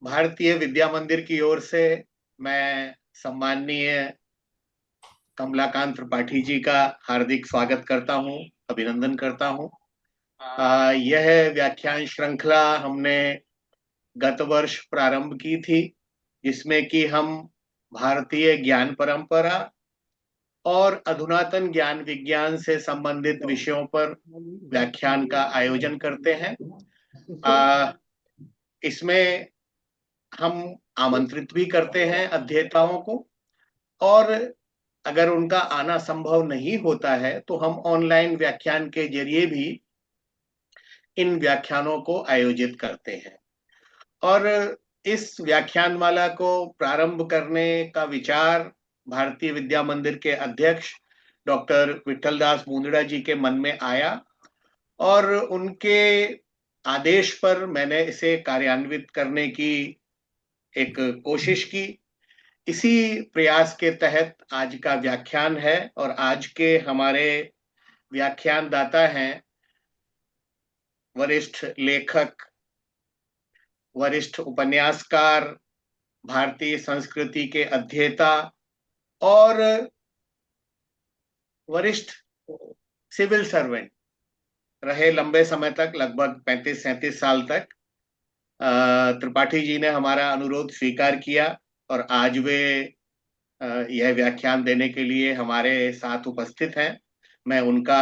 भारतीय विद्या मंदिर की ओर से मैं सम्माननीय कमलाकांत त्रिपाठी जी का हार्दिक स्वागत करता हूं, अभिनंदन करता हूं। यह व्याख्यान श्रृंखला हमने गत वर्ष प्रारंभ की थी, जिसमें कि हम भारतीय ज्ञान परंपरा और अधुनातन ज्ञान विज्ञान से संबंधित विषयों पर व्याख्यान का आयोजन करते हैं। इसमें हम आमंत्रित भी करते हैं अध्येताओं को, और अगर उनका आना संभव नहीं होता है तो हम ऑनलाइन व्याख्यान के जरिए भी इन व्याख्यानों को आयोजित करते हैं। और इस व्याख्यानमाला को प्रारंभ करने का विचार भारतीय विद्या मंदिर के अध्यक्ष डॉक्टर विठलदास मुंदड़ा जी के मन में आया, और उनके आदेश पर मैंने इसे कार्यान्वित करने की एक कोशिश की। इसी प्रयास के तहत आज का व्याख्यान है, और आज के हमारे व्याख्यानदाता हैं वरिष्ठ लेखक, वरिष्ठ उपन्यासकार, भारतीय संस्कृति के अध्येता और वरिष्ठ सिविल सर्वेंट रहे लंबे समय तक, लगभग 35-37 साल तक। त्रिपाठी जी ने हमारा अनुरोध स्वीकार किया और आज वे यह व्याख्यान देने के लिए हमारे साथ उपस्थित हैं। मैं उनका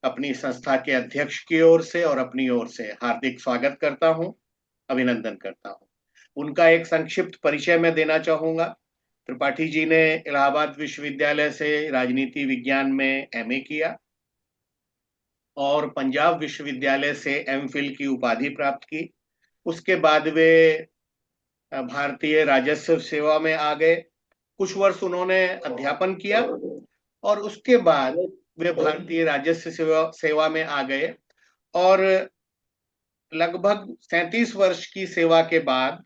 अपनी संस्था के अध्यक्ष की ओर से और अपनी ओर से हार्दिक स्वागत करता हूं, अभिनंदन करता हूं। उनका एक संक्षिप्त परिचय मैं देना चाहूंगा। त्रिपाठी जी ने इलाहाबाद विश्वविद्यालय से राजनीति विज्ञान में एमए किया और पंजाब विश्वविद्यालय से एमफिल की उपाधि प्राप्त की। उसके बाद वे भारतीय राजस्व सेवा में आ गए। कुछ वर्ष उन्होंने अध्यापन किया और उसके बाद वे भारतीय राजस्व सेवा में आ गए, और लगभग 37 वर्ष की सेवा के बाद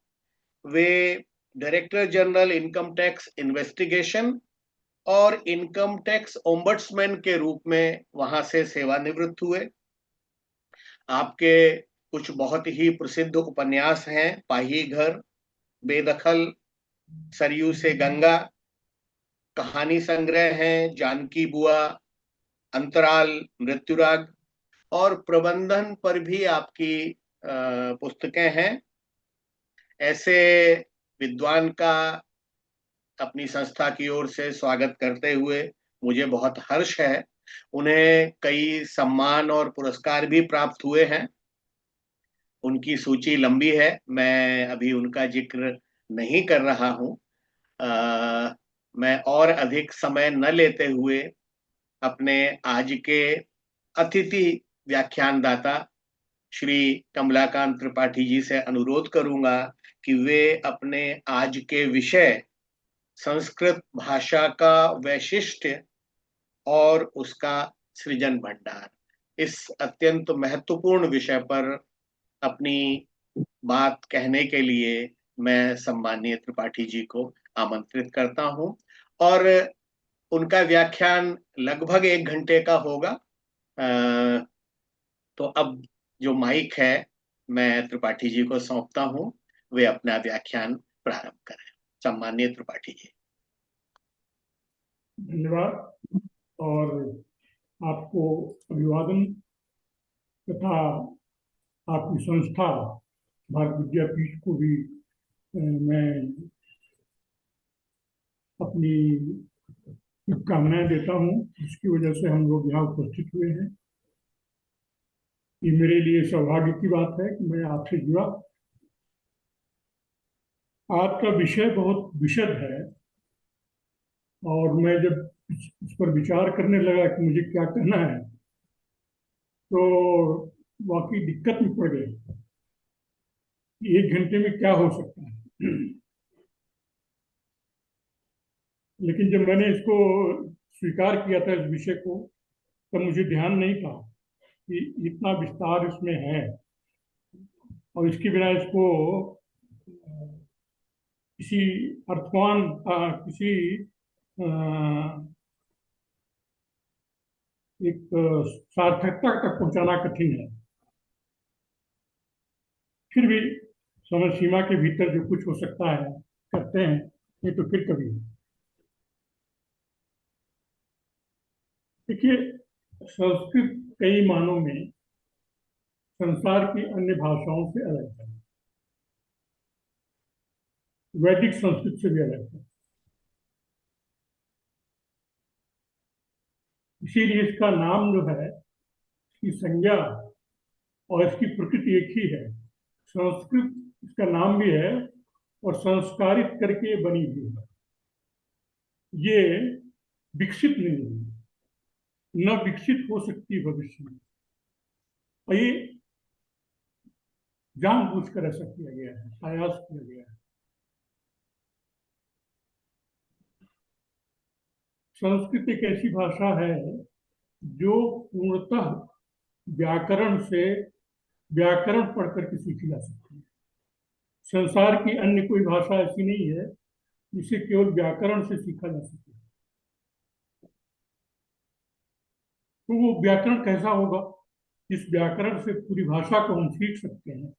वे director general income tax investigation और इनकम टैक्स ओम्बड्समैन के रूप में वहां से सेवानिवृत्त हुए। आपके कुछ बहुत ही प्रसिद्ध उपन्यास हैं: पाही घर, बेदखल, सरयू से गंगा। कहानी संग्रह हैं जानकी बुआ, अंतराल, मृत्युराग, और प्रबंधन पर भी आपकी पुस्तकें हैं। ऐसे विद्वान का अपनी संस्था की ओर से स्वागत करते हुए मुझे बहुत हर्ष है। उन्हें कई सम्मान और पुरस्कार भी प्राप्त हुए हैं। उनकी सूची लंबी है, मैं अभी उनका जिक्र नहीं कर रहा हूं। मैं और अधिक समय न लेते हुए अपने आज के अतिथि व्याख्यानदाता श्री कमलाकांत त्रिपाठी जी से अनुरोध करूंगा कि वे अपने आज के विषय संस्कृत भाषा का वैशिष्ट्य और उसका सृजन भंडार, इस अत्यंत महत्वपूर्ण विषय पर अपनी बात कहने के लिए मैं सम्माननीय त्रिपाठी जी को आमंत्रित करता हूं। और उनका व्याख्यान लगभग 1 घंटे का होगा। तो अब जो माइक है मैं त्रिपाठी जी को सौंपता हूं, वे अपना व्याख्यान प्रारंभ करें। सम्माननीय त्रिपाठी जी। धन्यवाद और आपको अभिवादन तथा आपकी संस्था भारत विद्यापीठ को भी मैं अपनी शुभकामनाएं देता हूं, जिसकी वजह से हम लोग यहाँ उपस्थित हुए हैं। ये मेरे लिए सौभाग्य की बात है कि मैं आपसे जुड़ा। आज का विषय बहुत विशद है और मैं जब इस पर विचार करने लगा कि मुझे क्या कहना है तो वाकई दिक्कत में पड़ गई कि 1 घंटे में क्या हो सकता है। लेकिन जब मैंने इसको स्वीकार किया था इस विषय को, तब मुझे ध्यान नहीं था कि इतना विस्तार इसमें है और इसके बिना इसको किसी अर्थवान किसी एक सार्थकता तक पहुंचाना कठिन है। फिर भी समय सीमा के भीतर जो कुछ हो सकता है करते हैं, नहीं तो फिर कभी। देखिए, संस्कृत कई मानों में संसार की अन्य भाषाओं से अलग है, वैदिक संस्कृत से भी अलग है। इसीलिए इसका नाम जो है, इसकी संज्ञा और इसकी प्रकृति एक ही है। संस्कृत इसका नाम भी है और संस्कारित करके बनी हुई है। ये विकसित नहीं हुई, न विकसित हो सकती भविष्य में। और ये जानबूझकर ऐसा किया गया है, आयास किया गया है। संस्कृत एक ऐसी भाषा है जो पूर्णतः व्याकरण से व्याकरण पढ़ करके सीखी जा सकती है। संसार की अन्य कोई भाषा ऐसी नहीं है जिसे केवल व्याकरण से सीखा जा सके। तो वो व्याकरण कैसा होगा? जिस व्याकरण से पूरी भाषा को हम सीख सकते हैं,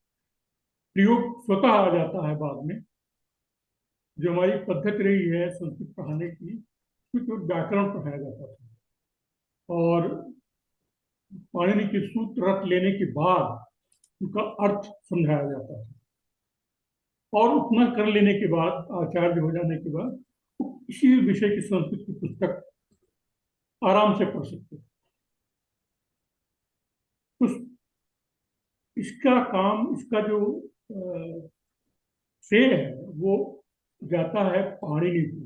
प्रयोग स्वतः आ जाता है बाद में। जो हमारी पद्धति रही है संस्कृत पढ़ाने की, उसमें केवल व्याकरण पढ़ाया जाता था और पाणिनि के सूत्र रट लेने के बाद उनका अर्थ समझाया जाता था। और उतना कर लेने के बाद, आचार्य हो जाने के बाद, तो इसी विषय की संस्कृत की पुस्तक आराम से पढ़ सकते हैं। तो इसका काम, इसका जो श्रेय है वो जाता है पाणिनि को।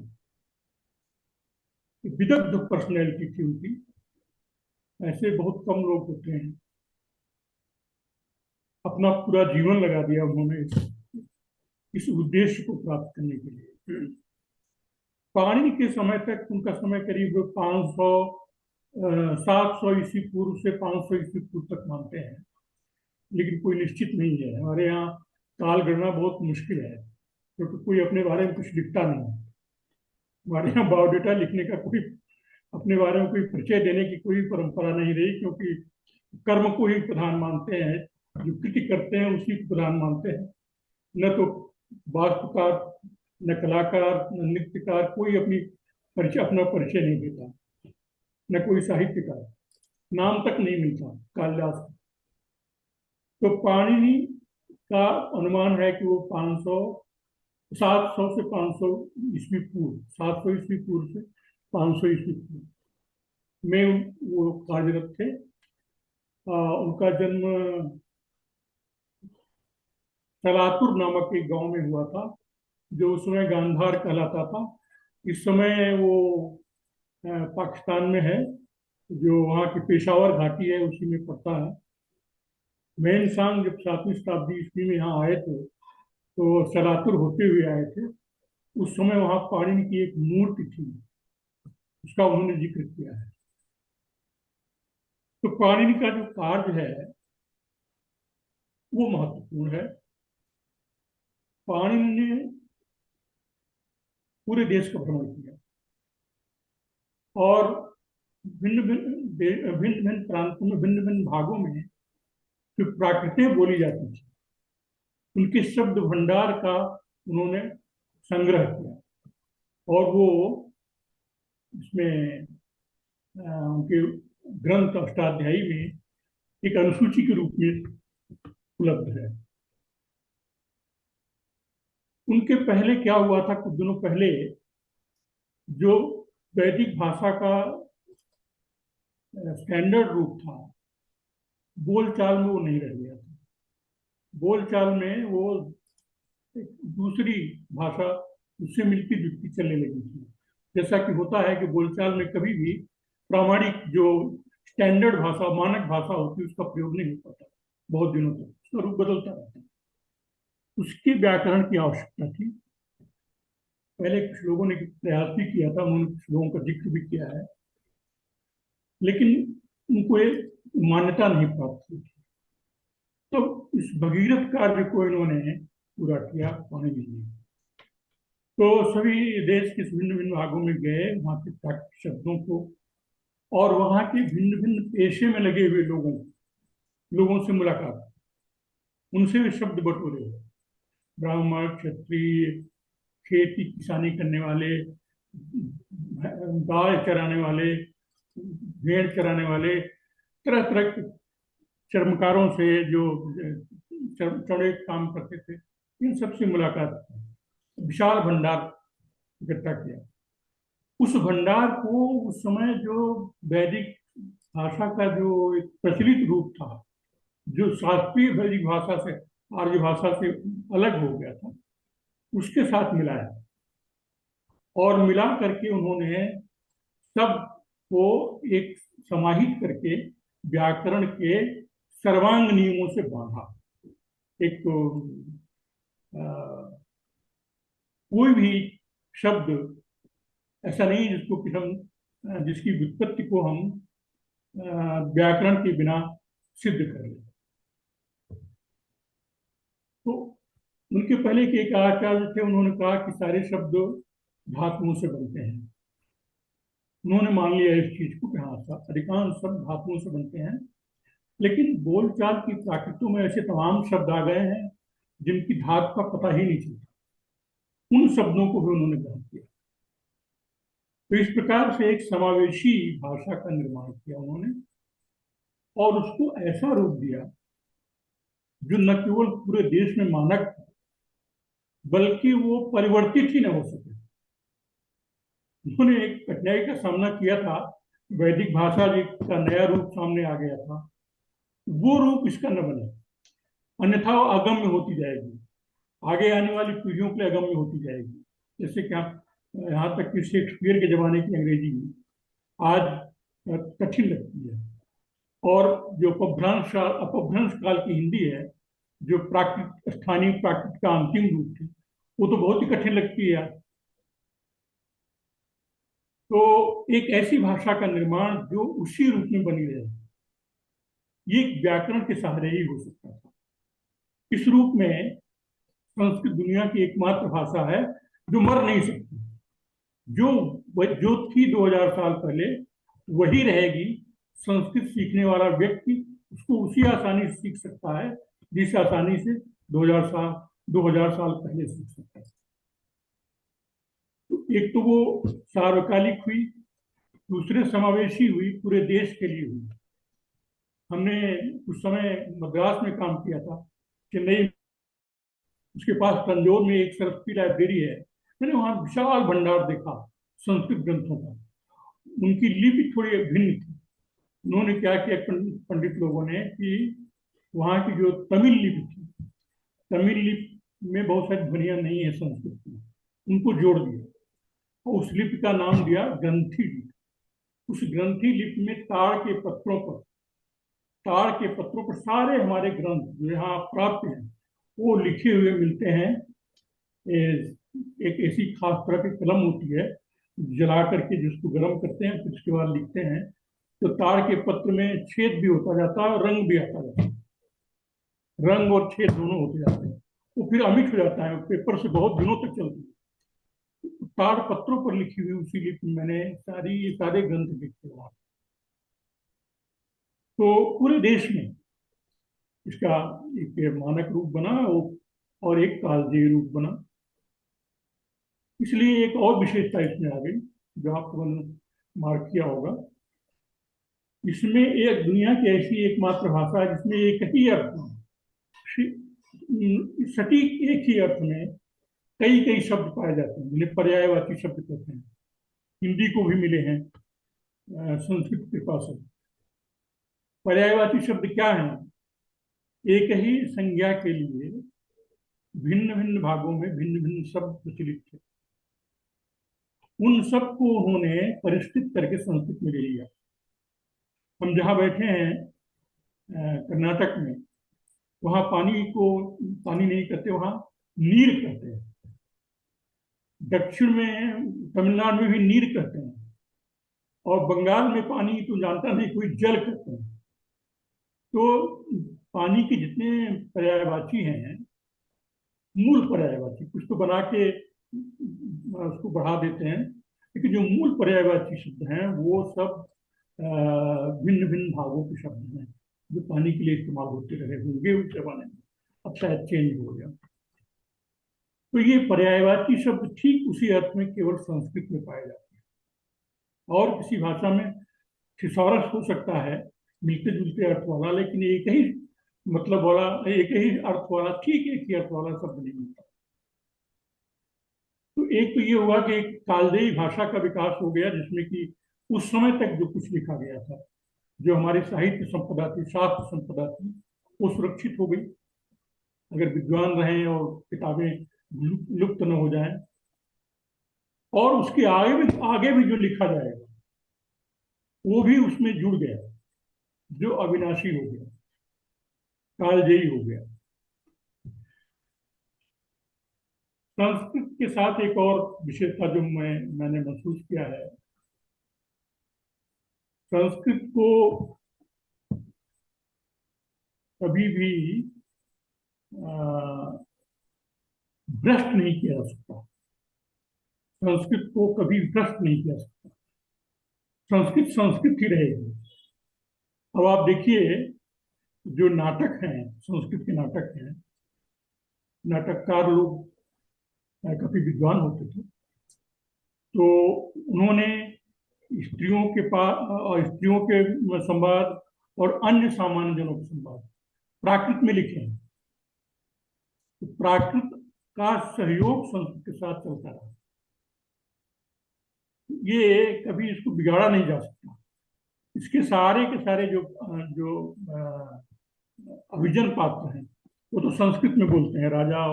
विदग्ध पर्सनैलिटी थी उनकी, ऐसे बहुत कम लोग होते हैं। अपना पूरा जीवन लगा दिया उन्होंने इस उद्देश्य को प्राप्त करने के लिए। पाणिनि के समय तक, उनका समय करीब 500 700 ईस्वी पूर्व से 500 ईस्वी पूर्व तक मानते हैं, लेकिन कोई निश्चित नहीं है। हमारे यहाँ काल गणना बहुत मुश्किल है, क्योंकि तो कोई अपने बारे में कुछ लिखता नहीं है। हमारे यहाँ बायोडेटा लिखने का कोई, अपने बारे में कोई परिचय देने की कोई परंपरा नहीं रही, क्योंकि कर्म को ही प्रधान मानते हैं, जो कृति करते हैं उसी को प्रधान मानते हैं। न तो वास्तुकार, न कलाकार, न नृत्यकार, कोई अपना परिचय नहीं देता, न कोई साहित्यकार, नाम तक नहीं मिलता कालिदास। तो पाणिनि का अनुमान है कि वो 500 700 से 500 ईस्वी पूर्व, 700 ईस्वी पूर्व से 500 ईस्वी पूर्व में वो कार्यरत थे। उनका जन्म तलातुर नामक एक गांव में हुआ था, जो उस समय गांधार कहलाता था। इस समय वो पाकिस्तान में है, जो वहाँ की पेशावर घाटी है उसी में पड़ता है। मेहनसांग जब 7वीं शताब्दी ईस्वी में यहाँ आए थे, तो सलातुर होते हुए आए थे। उस समय वहाँ पाणिनि की एक मूर्ति थी, उसका उन्होंने जिक्र किया है। तो पाणिनि का जो कार्य है वो महत्वपूर्ण है। पाणिनि ने पूरे देश का भ्रमण किया और भिन्न भिन्न भिन्न भिन्न प्रांतों में, भिन्न भिन्न भागों में जो प्राकृतें बोली जाती थी, उनके शब्द भंडार का उन्होंने संग्रह किया। और वो इसमें उनके ग्रंथ अष्टाध्यायी में एक अनुसूची के रूप में उपलब्ध है। उनके पहले क्या हुआ था, कुछ दिनों पहले जो वैदिक भाषा का स्टैंडर्ड रूप था, बोलचाल में वो नहीं रह गया था। बोलचाल में वो एक दूसरी भाषा उससे मिलती जुलती चलने लगी थी। जैसा कि होता है कि बोलचाल में कभी भी प्रामाणिक जो स्टैंडर्ड भाषा, मानक भाषा होती है, उसका प्रयोग नहीं हो पाता बहुत दिनों तक, उसका रूप बदलता रहता है। उसके व्याकरण की आवश्यकता थी। पहले कुछ लोगों ने प्रयास भी किया था, उन्होंने कुछ लोगों का जिक्र भी किया है, लेकिन उनको एक मान्यता नहीं प्राप्त हुई। तो इस भगीरथ कार्य को इन्होंने पूरा किया पाणिनि ने। तो सभी देश के विभिन्न भिन्न भागों में गए, वहाँ के प्राकृतिक शब्दों को और वहाँ के भिन्न भिन्न पेशे में लगे हुए लोगों से मुलाकात, उनसे भी शब्द बटोरे। ब्राह्मण, क्षत्रिय, खेती किसानी करने वाले, गाय चराने वाले, भेड़ चराने वाले, तरह तरह के चर्मकारों से जो चौड़े काम करते थे, इन सबसे मुलाकात की, विशाल भंडार इकट्ठा किया। उस भंडार को उस समय जो वैदिक भाषा का जो एक प्रचलित रूप था, जो शास्त्रीय वैदिक भाषा से, आर्य भाषा से अलग हो गया था, उसके साथ मिलाया और मिला करके उन्होंने सब को एक समाहित करके व्याकरण के सर्वांग नियमों से बांधा। एक तो कोई भी शब्द ऐसा नहीं जिसको कि हम जिसकी व्युत्पत्ति को हम व्याकरण के बिना सिद्ध कर लें। तो उनके पहले के एक आचार्य थे, उन्होंने कहा कि सारे शब्द धातुओं से बनते हैं। उन्होंने मान लिया इस चीज को कि हाँ, अधिकांश शब्द धातुओं से बनते हैं। लेकिन बोलचाल की प्राकृतों में ऐसे तमाम शब्द आ गए हैं जिनकी धातु का पता ही नहीं चलता। उन शब्दों को भी उन्होंने ग्रहण किया। तो इस प्रकार से एक समावेशी भाषा का निर्माण किया उन्होंने और उसको ऐसा रूप दिया जो न केवल पूरे देश में मानक था, बल्कि वो परिवर्तित ही न हो सके। उन्होंने एक कठिनाई का सामना किया था। वैदिक भाषा का नया रूप सामने आ गया था, वो रूप इसका न बने, अन्यथा वो अगम्य होती जाएगी, आगे आने वाली पीढ़ियों के लिए अगम्य होती जाएगी। जैसे कि यहाँ तक कि शेक्सपियर के जमाने की अंग्रेजी आज कठिन लगती है, और जो अपभ्रंश काल की हिंदी है, जो प्राकृत स्थानीय प्राकृत का अंतिम रूप थी, वो तो बहुत ही कठिन लगती है। तो एक ऐसी भाषा का निर्माण जो उसी रूप में बनी रहे, ये व्याकरण के सहारे ही हो सकता था। इस रूप में संस्कृत दुनिया की एकमात्र भाषा है जो मर नहीं सकती। जो जो थी 2000 साल पहले वही रहेगी। संस्कृत सीखने वाला व्यक्ति उसको उसी आसानी से सीख सकता है जिस आसानी से 2000 साल पहले सीख सकता है। तो एक तो वो सार्वकालिक हुई, दूसरे समावेशी हुई, पूरे देश के लिए हुई। हमने उस समय मद्रास में काम किया था, चेन्नई, उसके पास तंजौर में एक सरस्वती लाइब्रेरी है। मैंने वहाँ विशाल भंडार देखा संस्कृत ग्रंथों का। उनकी लिपि थोड़ी भिन्न थी। उन्होंने क्या किया पंडित लोगों ने कि वहाँ की जो तमिल लिपि थी, तमिल लिपि में बहुत सारी ध्वनियाँ नहीं है संस्कृत में, उनको जोड़ दिया और उस लिपि का नाम दिया ग्रंथि लिपि। उस ग्रंथि लिपि में ताड़ के पत्रों पर सारे हमारे ग्रंथ जो यहाँ प्राप्त हैं वो लिखे हुए मिलते हैं। एक ऐसी खास तरह की कलम होती है, जला करके जिसको गर्म करते हैं फिर उसके बाद लिखते हैं। तो ताड़ के पत्र में छेद भी होता जाता है और रंग भी आता जाता है, रंग और छेद दोनों होते जाते हैं। वो फिर अमिट हो जाता है, पेपर से बहुत दिनों तक चलती है। ताड़ पत्रों पर लिखी हुई उसी लिपि मैंने सारे ग्रंथ लिखे वहां। तो पूरे देश में इसका एक मानक रूप बना और एक कालजयी रूप बना। इसलिए एक और विशेषता इसमें आ गई जो आपको मार्क किया होगा। इसमें एक दुनिया की ऐसी एकमात्र भाषा है जिसमें एक ही अर्थ में, सटीक एक ही अर्थ में कई कई शब्द पाए जाते हैं, जिन्हें पर्यायवाची शब्द कहते हैं। हिंदी को भी मिले हैं संस्कृत कृपा से। पर्यायवाची शब्द क्या है? एक ही संज्ञा के लिए भिन्न भिन्न भागों में भिन्न भिन्न शब्द प्रचलित थे। उन सबको उन्होंने परिष्कृत करके संस्कृत में ले लिया। हम जहाँ बैठे हैं कर्नाटक में, वहाँ पानी को पानी नहीं कहते, वहाँ नीर कहते हैं। दक्षिण में तमिलनाडु में भी नीर कहते हैं, और बंगाल में पानी तो जानता नहीं कोई जल कहते हैं। तो पानी के जितने पर्यायवाची हैं, मूल पर्यायवाची, कुछ तो बना के उसको बढ़ा देते हैं, लेकिन जो मूल पर्यायवाची शब्द हैं वो सब भिन्न भिन्न भागों के शब्द हैं जो पानी के लिए इस्तेमाल होते रहे होंगे उस जमाने में। अब शायद चेंज हो गया। तो ये पर्यायवाची शब्द ठीक उसी अर्थ में केवल संस्कृत में पाए जाते हैं। और किसी भाषा में थिसॉरस हो सकता है, मिलते जुलते अर्थ वाला, लेकिन एक ही मतलब वाला, एक ही अर्थ वाला, ठीक एक ही अर्थ वाला शब्द नहीं मिलता। तो एक तो ये हुआ कि एक कालदेयी भाषा का विकास हो गया, जिसमें कि उस समय तक जो कुछ लिखा गया था, जो हमारी साहित्य संपदा थी, शास्त्र संपदा थी, वो सुरक्षित हो गई। अगर विद्वान रहें और किताबें लुप्त न हो जाएं, और उसके आगे भी जो लिखा जाएगा वो भी उसमें जुड़ गया, जो अविनाशी हो गया, कालजयी हो गया। संस्कृत के साथ एक और विशेषता जो मैंने महसूस किया है, संस्कृत को कभी भी भ्रष्ट नहीं किया जा सकता। संस्कृत को कभी भ्रष्ट नहीं किया जा सकता। संस्कृत संस्कृत ही रहेगी। अब आप देखिए, जो नाटक हैं, संस्कृत के नाटक हैं, नाटककार लोग काफी विद्वान होते थे। तो उन्होंने स्त्रियों के पास और स्त्रियों के संवाद और अन्य सामान्य जनों के संवाद प्राकृत में लिखे हैं। तो प्राकृत का सहयोग संस्कृत के साथ चलता रहा। ये कभी इसको बिगाड़ा नहीं जा सकता। इसके सारे के सारे जो जो अभिजन पात्र हैं, वो तो संस्कृत में बोलते हैं, राजा,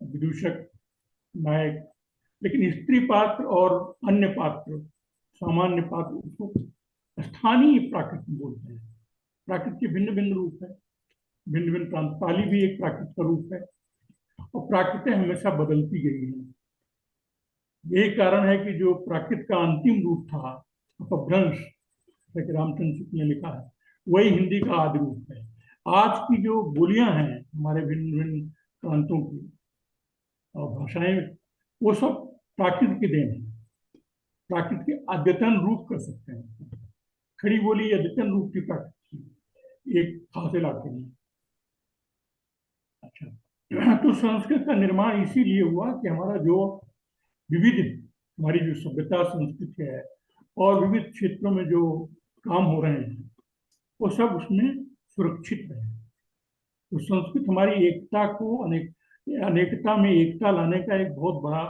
विदूषक, नायक। लेकिन स्त्री पात्र और अन्य पात्र, सामान्य पात्र, उसको स्थानीय प्राकृत में बोलते हैं। प्राकृत के भिन्न भिन्न रूप है, भिन्न भिन्न प्रांत। पाली भी एक प्राकृत का रूप है, और प्राकृतें हमेशा बदलती गई हैं। यही कारण है कि जो प्राकृत का अंतिम रूप था, अपभ्रंश, जैसे रामचंद्र शुक्ल ने लिखा है, वही हिंदी का आदि रूप है। आज की जो बोलियां हैं हमारे भिन्न भिन्न प्रांतों की और भाषाएं, वो सब प्राकृत की देन है। प्राकृत के अद्यतन रूप कर सकते हैं। खड़ी बोली अद्यतन रूप की प्राकृत की एक खास इलाके में। अच्छा, तो संस्कृत का निर्माण इसीलिए हुआ कि हमारा जो विविध, हमारी जो सभ्यता संस्कृति है, और विविध क्षेत्रों में जो काम हो रहे हैं, वो सब उसमें सुरक्षित रहे। तो संस्कृत हमारी एकता को, अनेकता में एकता लाने का एक बहुत बड़ा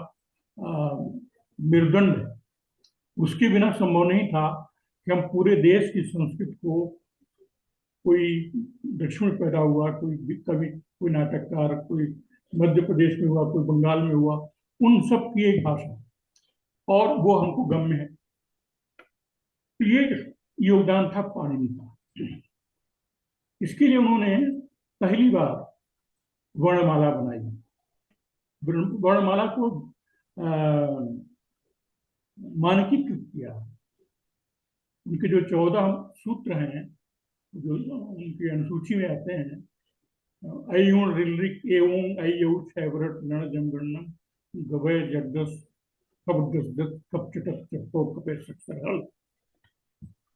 मेरुदंड है। उसके बिना संभव नहीं था कि हम पूरे देश की संस्कृति को, कोई दक्षिण में पैदा हुआ, कोई कवि, कोई नाटककार, कोई मध्य प्रदेश में हुआ, कोई बंगाल में हुआ, उन सब की एक भाषा, और वो हमको गम्य है। तो ये योगदान था पाणिनि का। इसके लिए उन्होंने पहली बार वर्णमाला बनाई। वर्णमाला को मानकीकृत किया। उनके जो 14 सूत्र हैं, जो उनकी अनुसूची में आते हैं, अयुण रिलरिक एवं अयु छवरट नण जमगणनम गवय जगदस कपदस कपचटक चट्टो कपे सरल,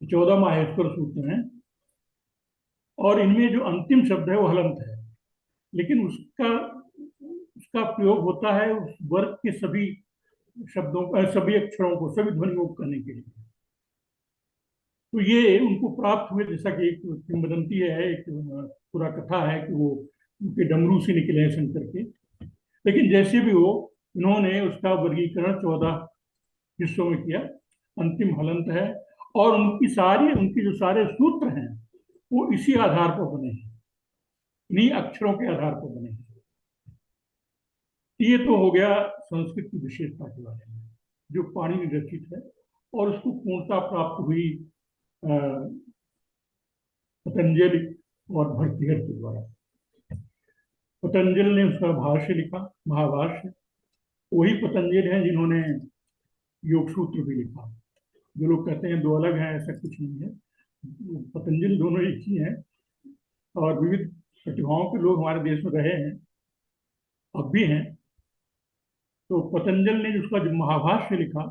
14 माहेश्वर सूत्र हैं। और इनमें जो अंतिम शब्द है वो हलंत है, लेकिन उसका उसका प्रयोग होता है उस वर्ग के सभी शब्दों, सभी अक्षरों को, सभी ध्वनियों को करने के लिए। तो ये उनको प्राप्त हुए, जैसा कि एक किंवदंती है, एक पूरा कथा है कि वो उनके डमरू से निकले हैं शंकर के। लेकिन जैसे भी हो, इन्होंने उसका वर्गीकरण 14 हिस्सों में किया। अंतिम हलंत है, और उनकी जो सारे सूत्र हैं वो इसी आधार पर बने हैं, इन्हीं अक्षरों के आधार पर बने हैं। ये तो हो गया संस्कृत की विशेषता के बारे में, जो पाणिनि रचित है, और उसको पूर्णता प्राप्त हुई पतंजलि और भर्तृहरि के द्वारा। पतंजलि ने उसका भाष्य लिखा, महाभाष्य। वही पतंजलि हैं जिन्होंने योग सूत्र भी लिखा। जो लोग कहते हैं दो अलग हैं, ऐसा कुछ नहीं है। पतंजलि दोनों एक ही हैं, और विविध प्रतिभाओं के लोग हमारे देश में रहे हैं, अब भी हैं। तो पतंजलि ने उसका जो महाभाष्य लिखा,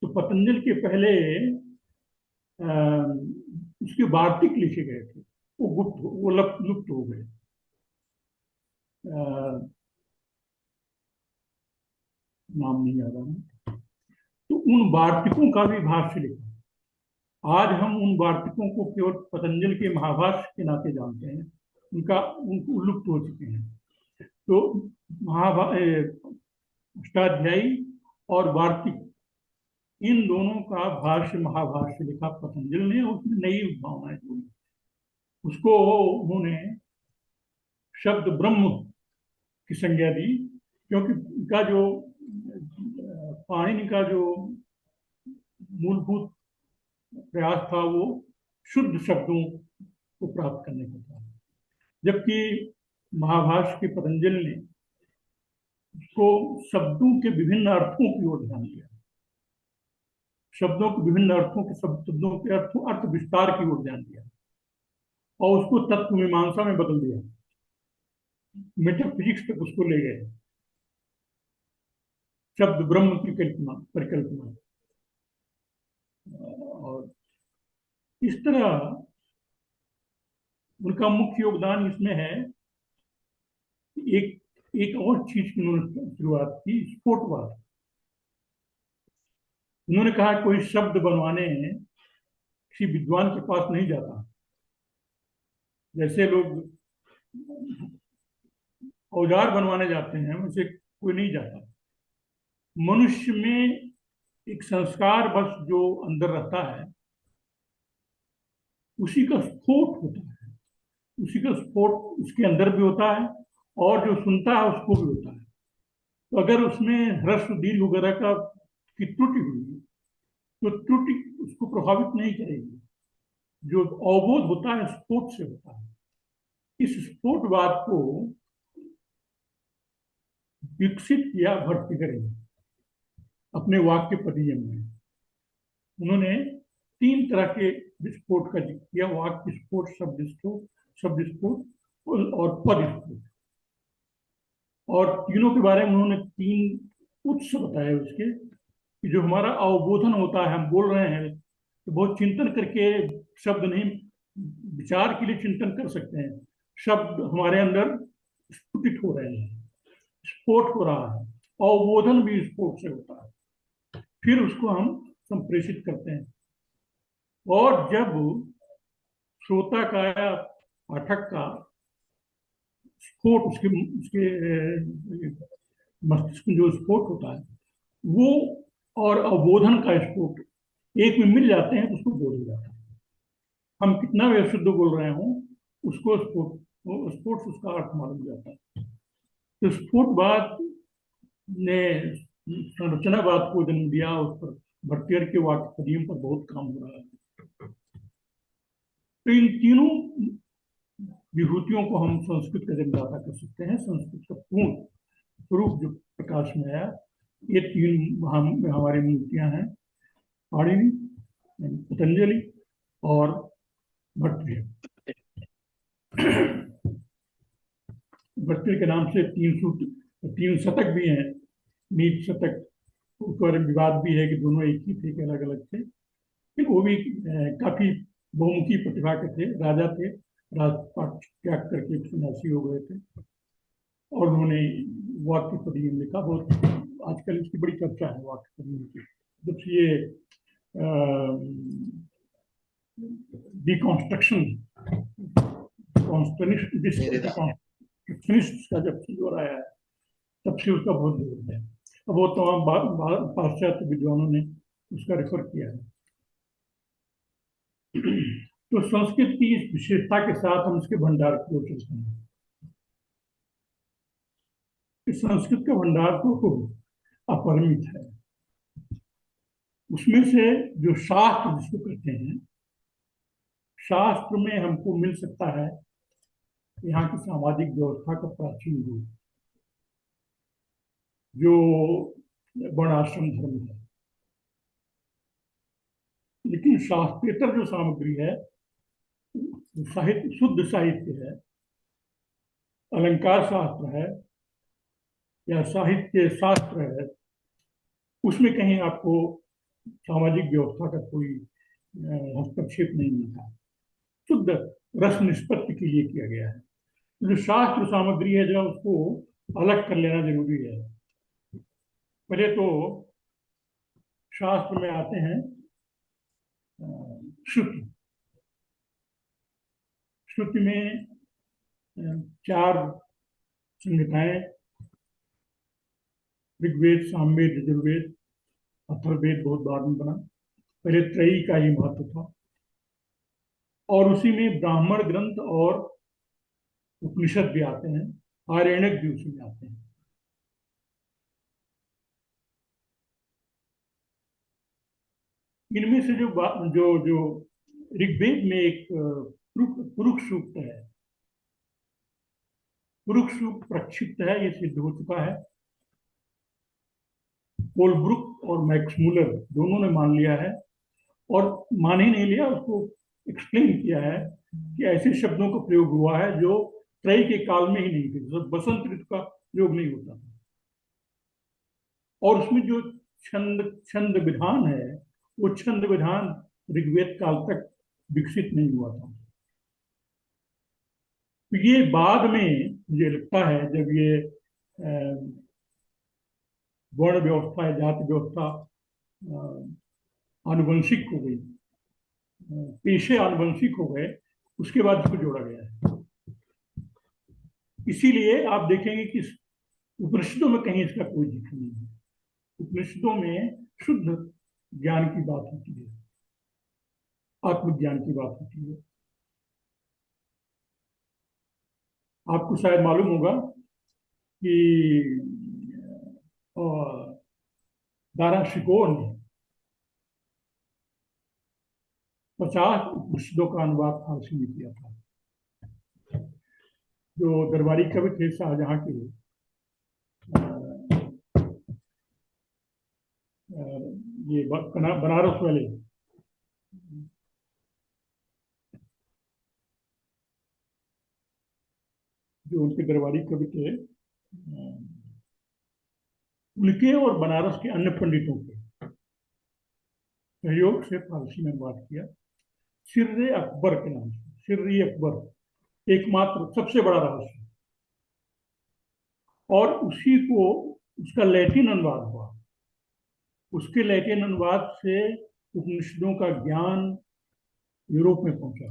तो पतंजलि के पहले उसके वार्तिक लिखे गए थे, वो लुप्त हो गए। नाम नहीं याद आ रहा। तो उन वार्तिकों का भी भाष्य लिखा। आज हम उन वार्तिकों को केवल पतंजलि के महाभाष्य के नाते जानते हैं, उनका उनको लुप्त हो चुके हैं। तो अष्टाध्यायी और वार्तिक, इन दोनों का भाष्य महाभाष्य लिखा पतंजलि ने, उसमें नई भावनाएं जोड़ी। उसको उन्होंने शब्द ब्रह्म की संज्ञा दी, क्योंकि उनका जो पाणिनि का जो मूलभूत प्रयास था वो शुद्ध शब्दों को प्राप्त करने का था, जबकि महाभाष्य के पतंजलि ने उसको शब्दों के विभिन्न अर्थों की ओर ध्यान दिया, शब्दों के विभिन्न अर्थों के शब्दों के अर्थ विस्तार की ओर ध्यान दिया, और उसको तत्व मीमांसा में बदल दिया, मेटाफिजिक्स तक उसको ले गए, शब्द ब्रह्म की परिकल्पना। और इस तरह उनका मुख्य योगदान इसमें है। एक एक और चीज की उन्होंने शुरुआत की, स्फोटवाद। उन्होंने कहा कोई शब्द बनवाने किसी विद्वान के पास नहीं जाता, जैसे लोग औजार बनवाने जाते हैं वैसे कोई नहीं जाता। मनुष्य में एक संस्कार बस जो अंदर रहता है, उसी का स्फोट होता है, उसी का स्फोट उसके अंदर भी होता है, और जो सुनता है उसको भी होता है। तो अगर उसमें ह्रस्व दीर्घ वगैरह का की त्रुटि हुई तो त्रुटि उसको प्रभावित नहीं करेगी। जो अवबोध होता है स्फोट से होता है। इस स्फोटवाद को विकसित किया भर्तृहरि ने अपने वाक्य पदियम में। उन्होंने 3 तरह के विस्फोट का जिक्र किया, वाक्य स्फोट, शब्द स्फोट और पद स्फोट। और तीनों के बारे में उन्होंने 3 उत्स बताए उसके, कि जो हमारा अवबोधन होता है, हम बोल रहे हैं तो बहुत चिंतन करके शब्द नहीं, विचार के लिए चिंतन कर सकते हैं, शब्द हमारे अंदर स्फुटित हो रहे हैं, स्फोट हो रहा है। अवबोधन भी स्फोट से होता है, फिर उसको हम संप्रेषित करते हैं। और जब श्रोता का या पाठक का स्फोट, उसके उसके मस्तिष्क में जो स्फोट होता है वो, और अवबोधन का स्फोट एक में मिल जाते हैं तो उसको बोल जाता है। हम कितना भी अशुद्ध बोल रहे हों, उसको स्फोट उसका अर्थ मालूम जाता है। तो स्फोटवाद ने संरचनावाद को जन्म दिया। उस पर भर्तृहरि के वाक्य पदियम पर बहुत काम हो रहा है। तो इन तीनों विभूतियों को हम संस्कृत का जन्मदाता कर सकते हैं। संस्कृत का पूर्ण स्वरूप जो प्रकाश में आया, ये 3 हमारी मूर्तियां हैं, पाणिनि, पतंजलि और भर्तृहरि। भर्तृहरि के नाम से 3 शतक भी हैं। नीच शतक, उस बारे में विवाद भी है कि दोनों एक ही थे कि अलग अलग थे, लेकिन वो भी काफी बहुमुखी प्रतिभा के थे। राजा थे, राजपाट त्याग करके सन्यासी हो गए थे, और उन्होंने वाक्य पदियम लिखा। बहुत आजकल इसकी बड़ी चर्चा है वाक्य पदियम की। जब से ये डिकॉन्स्ट्रक्शन का जब से जोर आया है, तब से उसका बहुत जोर है। अब वो तमाम पाश्चात्य विद्वानों ने उसका रेफर किया है। तो संस्कृत की इस विशेषता के साथ हम इसके भंडार की ओर चलते हैं। इस संस्कृत का भंडार तो अपरिमित है। उसमें से जो शास्त्र जिसको कहते हैं, शास्त्र में हमको मिल सकता है यहाँ की सामाजिक व्यवस्था का प्राचीन रूप, जो वर्णाश्रम धर्म है। लेकिन शास्त्रेतर जो सामग्री है, साहित्य, शुद्ध साहित्य है, अलंकार शास्त्र है या साहित्य शास्त्र है, उसमें कहीं आपको सामाजिक व्यवस्था का कोई हस्तक्षेप नहीं मिलता। शुद्ध रस निष्पत्ति के लिए किया गया है। जो शास्त्र सामग्री है, जो उसको अलग कर लेना जरूरी है। पहले तो शास्त्र में आते हैं श्रुति। श्रुति में चार संहिताएं, ऋग्वेद, सामवेद, यजुर्वेद, अथर्ववेद बहुत बाद में बना। पहले त्रयी का ही महत्व था, और उसी में ब्राह्मण ग्रंथ और उपनिषद भी आते हैं, आरण्यक भी उसी में आते हैं। इनमें से जो जो जो ऋग्वेद में एक पुरुष सूक्त है, पुरुष सूक्त प्रक्षिप्त है, ये सिद्ध हो चुका है। कोलब्रुक और मैक्स मूलर दोनों ने मान लिया है, और मान ही नहीं लिया, उसको एक्सप्लेन किया है कि ऐसे शब्दों का प्रयोग हुआ है जो त्रय के काल में ही नहीं थे, जैसे बसंत ऋतु का प्रयोग नहीं होता था। और उसमें जो छंद छंद विधान है, वो छंद विधान ऋग्वेद काल तक विकसित नहीं हुआ था। तो ये बाद में मुझे लगता है, जब ये वर्ण व्यवस्था या जाति व्यवस्था आनुवंशिक हो गई, पेशे आनुवंशिक हो गए, उसके बाद इसको जोड़ा गया है। इसीलिए आप देखेंगे कि उपनिषदों में कहीं इसका कोई जिक्र नहीं है। उपनिषदों में शुद्ध ज्ञान की बात होती है, आत्मज्ञान की बात होती है। आपको शायद मालूम होगा कि दारा शिकोह ने 50 उपनिषदों का अनुवाद फारसी में किया था। जो दरबारी कवि थे शाहजहां के, ये बनारस वाले, जो उनके दरबारी कवि थे, उनके और बनारस के अन्य पंडितों के सहयोग से फारसी में अनुवाद किया, सिर्र अकबर के नाम से। सिर्र अकबर, एकमात्र सबसे बड़ा रहस्य, और उसी को उसका लैटिन अनुवाद हुआ। उसके लैटिन अनुवाद से उपनिषदों का ज्ञान यूरोप में पहुंचा।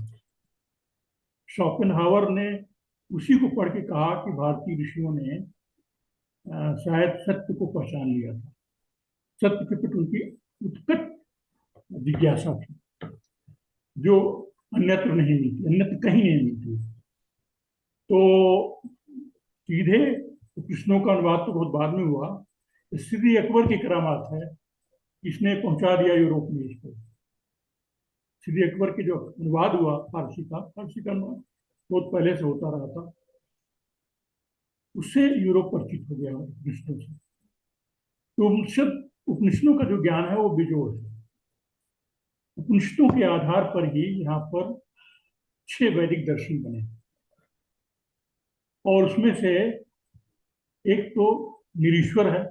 शोपेनहावर ने उसी को पढ़ के कहा कि भारतीय ऋषियों ने शायद सत्य को पहचान लिया था, सत्य के प्रति उनकी उत्कट जिज्ञासा थी, जो अन्यत्र नहीं मिलती, अन्यत्र कहीं नहीं मिलती। तो सीधे कृष्णों का अनुवाद तो बहुत बाद में हुआ। श्री अकबर की करामात है, इसने पहुंचा दिया यूरोप में इसको। श्री अकबर के जो अनुवाद हुआ फारसी का अनुवाद बहुत पहले से होता रहा था, उससे यूरोप परिचित हो गया उपनिषदों से। तो उपनिषदों का जो ज्ञान है वो बेजोड़ है। उपनिषदों के आधार पर ही यहाँ पर 6 वैदिक दर्शन बने, और उसमें से एक तो निरीश्वर है,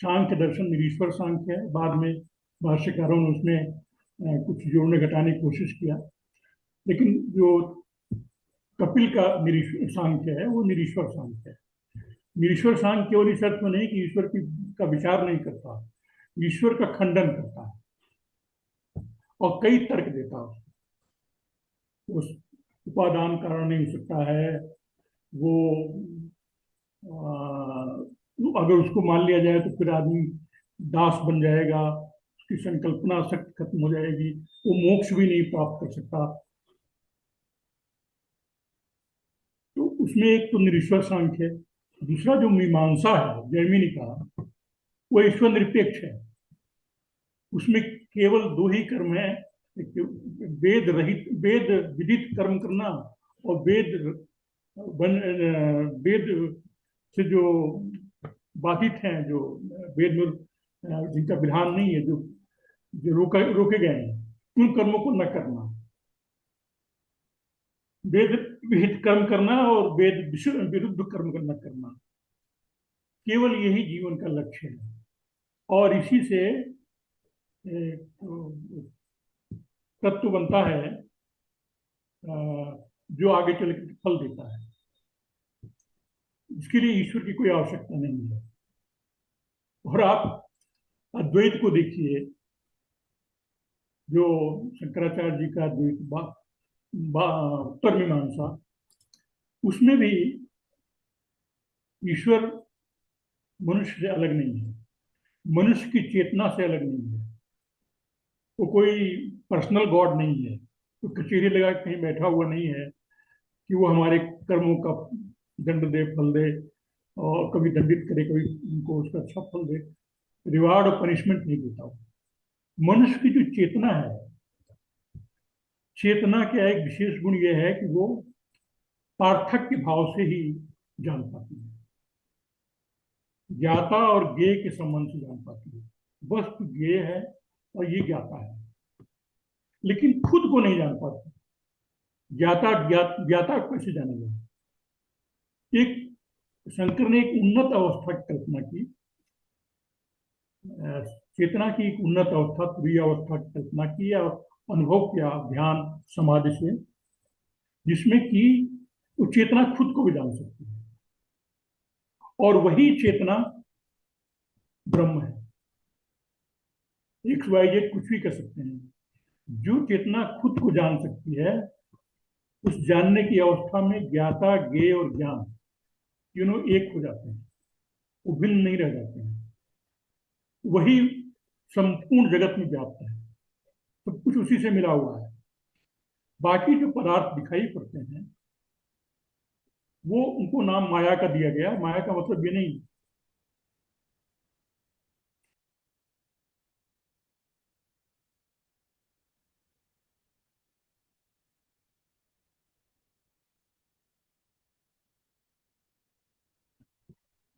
सांख्य दर्शन निरीश्वर सांख्य है। बाद में भाष्यकारों ने उसमें कुछ जोड़ने घटाने की कोशिश किया, लेकिन जो कपिल का निरीश्वर सांख्य है वो निरीश्वर सांख्य है। निरीश्वर सांख्य केवल इस अर्थ में नहीं कि ईश्वर का विचार नहीं करता, ईश्वर का खंडन करता है और कई तर्क देता है। उस उपादान कारण नहीं हो सकता है, वो अगर उसको मान लिया जाए तो फिर आदमी दास बन जाएगा, उसकी संकल्पना शक्ति खत्म हो जाएगी, वो मोक्ष भी नहीं प्राप्त कर सकता। तो उसमें एक तो निरीश्वर सांख्य है। दूसरा जो मीमांसा है जैमिनी का, वो ईश्वर निरपेक्ष है। उसमें केवल 2 ही कर्म है, वेद रहित, वेद विदित कर्म करना, और वेद से जो बाधित हैं, जो वेद में जिनका विधान नहीं है, जो जो रोके गए हैं, उन कर्मों को न करना। वेद विहित कर्म करना और वेद विरुद्ध कर्म न करना, केवल यही जीवन का लक्ष्य है। और इसी से तत्व बनता है जो आगे चल के फल देता है। इसके लिए ईश्वर की कोई आवश्यकता नहीं है। और आप अद्वैत को देखिए, जो शंकराचार्य जी का द्वैत उत्तर मीमांसा, उसमें भी ईश्वर मनुष्य से अलग नहीं है, मनुष्य की चेतना से अलग नहीं है। वो कोई पर्सनल गॉड नहीं है, तो कचेरी लगा के कहीं बैठा हुआ नहीं है कि वो हमारे कर्मों का दंड दे, फल दे, और कभी दंडित करे, कभी उनको उसका अच्छा फल दे। रिवार्ड और पनिशमेंट नहीं देता वो। मनुष्य की जो चेतना है, चेतना का एक विशेष गुण यह है कि वो पार्थक्य भाव से ही जान पाती है, ज्ञाता और ज्ञेय के संबंध से जान पाती है। वस्तु ज्ञेय है और ये ज्ञाता है, लेकिन खुद को नहीं जान पाती। ज्ञाता को कैसे जानेगा? एक शंकर ने एक उन्नत अवस्था की कल्पना की, चेतना की एक उन्नत अवस्था, तुरीय अवस्था की कल्पना की और अनुभव किया ध्यान समाधि से, जिसमें कि वो चेतना खुद को भी जान सकती है, और वही चेतना ब्रह्म है। एक्स वाई जेड कुछ भी कर सकते हैं, जो चेतना खुद को जान सकती है, उस जानने की अवस्था में ज्ञाता ज्ञेय और ज्ञान तीनों एक हो जाते हैं, वो भिन्न नहीं रह जाते हैं। वही संपूर्ण जगत में व्याप्त है, सब कुछ उसी से मिला हुआ है। बाकी जो पदार्थ दिखाई पड़ते हैं, वो उनको नाम माया का दिया गया। माया का मतलब ये नहीं।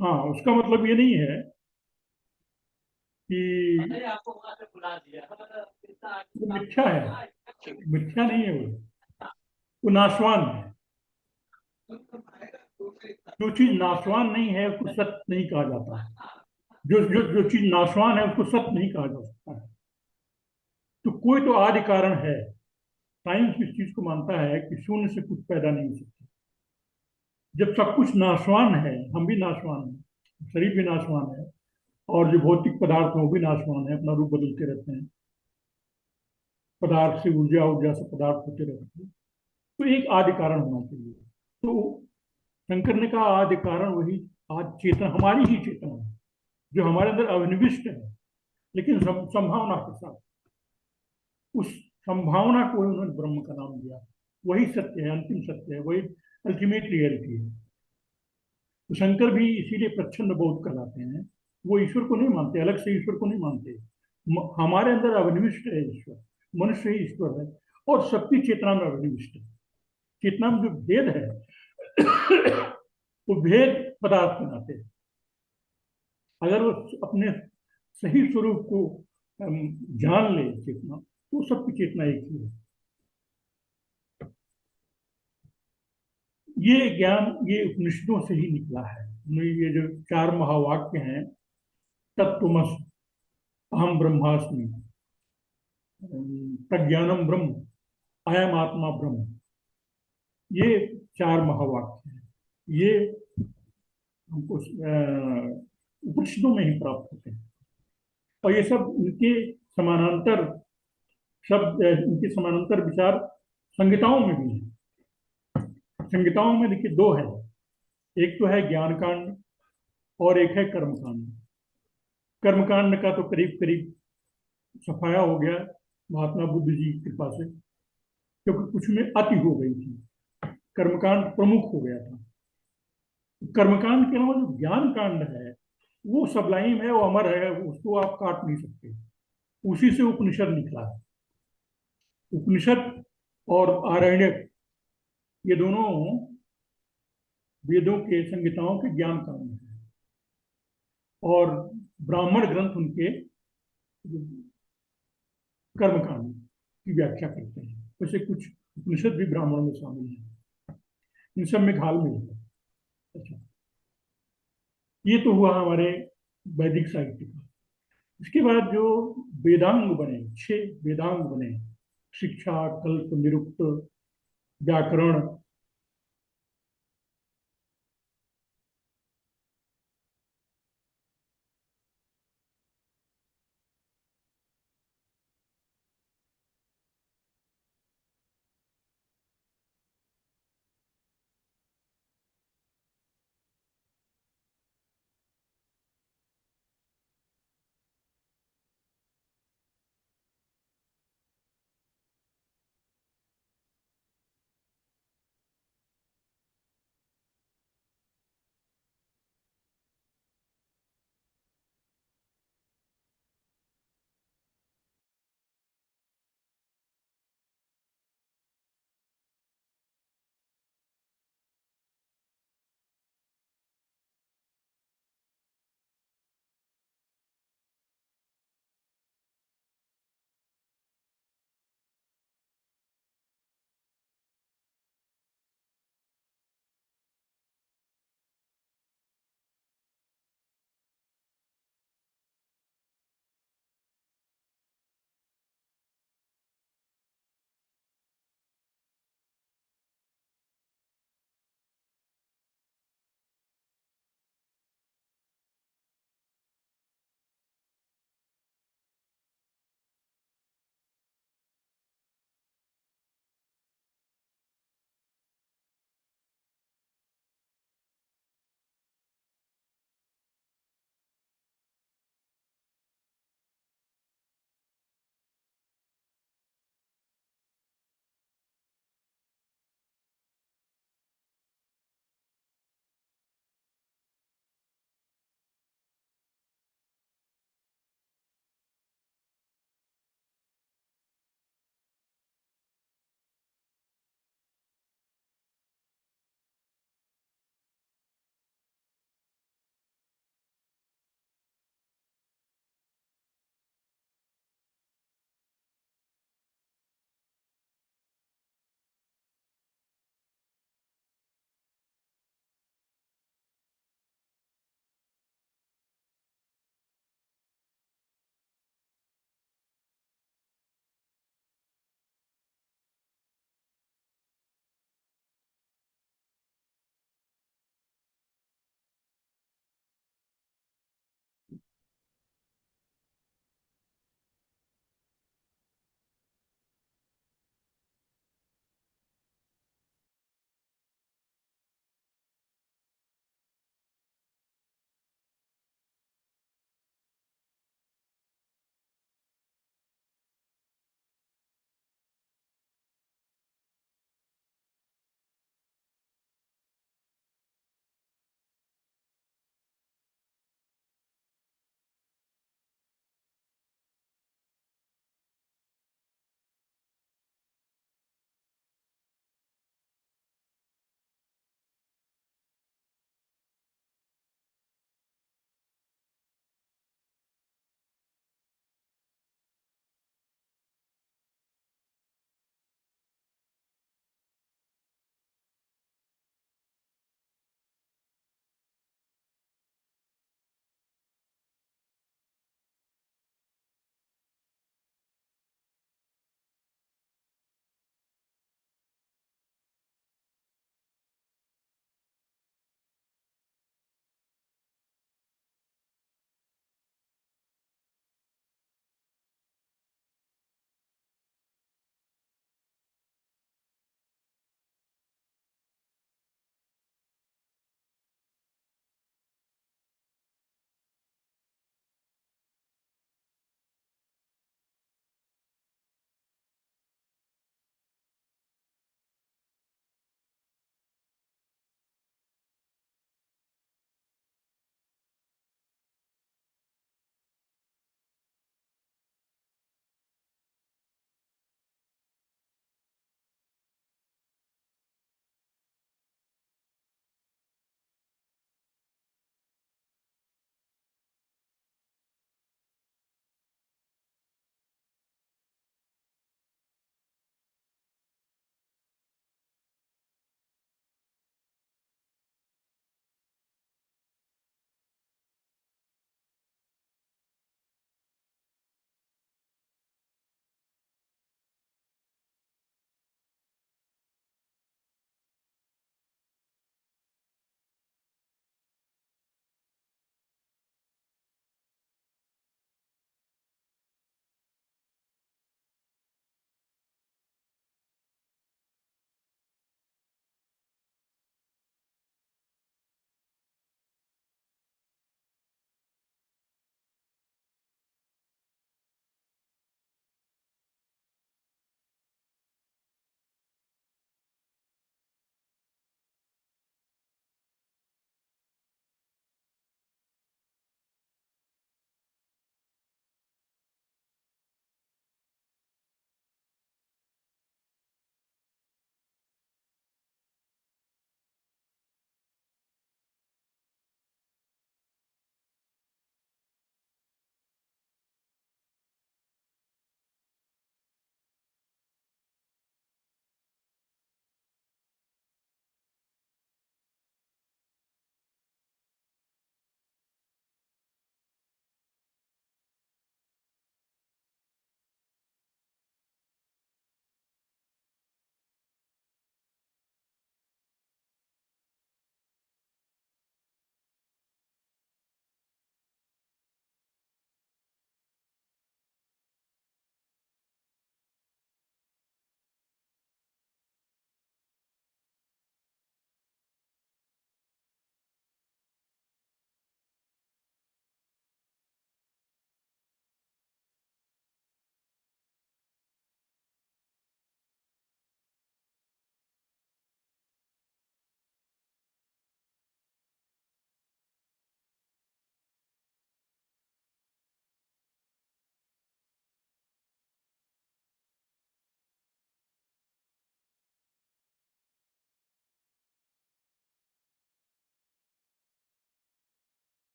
हाँ, उसका मतलब ये नहीं है कि वो मिथ्या है। मिथ्या नहीं है वो नाशवान है। जो चीज नाशवान नहीं है उसको सत्य नहीं कहा जाता। जो जो जो चीज नाशवान है उसको सत्य नहीं कहा जा सकता है। तो कोई तो आदि कारण है। साइंस इस चीज को मानता है कि शून्य से कुछ पैदा नहीं हो सकता। जब सब कुछ नाशवान है, हम भी नाशवान हैं, शरीर भी नाशवान है, और जो भौतिक पदार्थ है वो भी नाशवान है, अपना रूप बदलते रहते हैं, पदार्थ से ऊर्जा, ऊर्जा से पदार्थ होते रहते हैं। तो एक आदि कारण होना चाहिए। तो शंकर ने कहा आदि कारण वही आज चेतना, हमारी ही चेतना है, जो हमारे अंदर अविनिविष्ट है, लेकिन संभावना के साथ। उस संभावना को उन्होंने ब्रह्म का नाम दिया। वही सत्य है, अंतिम सत्य है, वही अल्टीमेट रियलिटी है। तो शंकर भी इसीलिए प्रच्छन्न बोध कहलाते हैं। वो ईश्वर को नहीं मानते, अलग से ईश्वर को नहीं मानते। हमारे अंदर अविनिविष्ट है ईश्वर, मनुष्य ही ईश्वर है, और सबकी चेतना में अविनिविष्ट है। चेतना में जो भेद है, वो भेद पदार्थ बनाते हैं। अगर वो अपने सही स्वरूप को जान ले चेतना, तो सबकी चेतना एक ही है। ये ज्ञान ये उपनिषदों से ही निकला है। ये जो चार महावाक्य हैं, तत्वमस, अहम ब्रह्मास्मि, प्रज्ञानम ब्रह्म, अयम आत्मा ब्रह्म, ये चार महावाक्य हैं। ये हमको उपनिषदों में ही प्राप्त होते हैं, और ये सब इनके समानांतर शब्द, इनके समानांतर विचार संहिताओं में भी है। संहिताओं में देखिए दो है, एक तो है ज्ञान कांड और एक है कर्म कांड। कर्मकांड का तो करीब करीब सफाया हो गया महात्मा बुद्ध जी की कृपा से, क्योंकि कुछ में अति हो गई थी, कर्मकांड प्रमुख हो गया था। कर्मकांड के अलावा जो ज्ञान कांड है, वो सबलाइम है, वो अमर है, उसको आप काट नहीं सकते। उसी से उपनिषद निकला है। उपनिषद और आरण्यक, ये दोनों वेदों के संहिताओं के ज्ञान कांड है, और ब्राह्मण ग्रंथ उनके कर्मकांड की व्याख्या करते हैं। वैसे कुछ उपनिषद भी ब्राह्मणों में शामिल है, इन सब में घालमेल है। अच्छा, ये तो हुआ हमारे वैदिक साहित्य का। इसके बाद जो वेदांग बने, 6 वेदांग बने, शिक्षा, कल्प, निरुक्त, व्याकरण,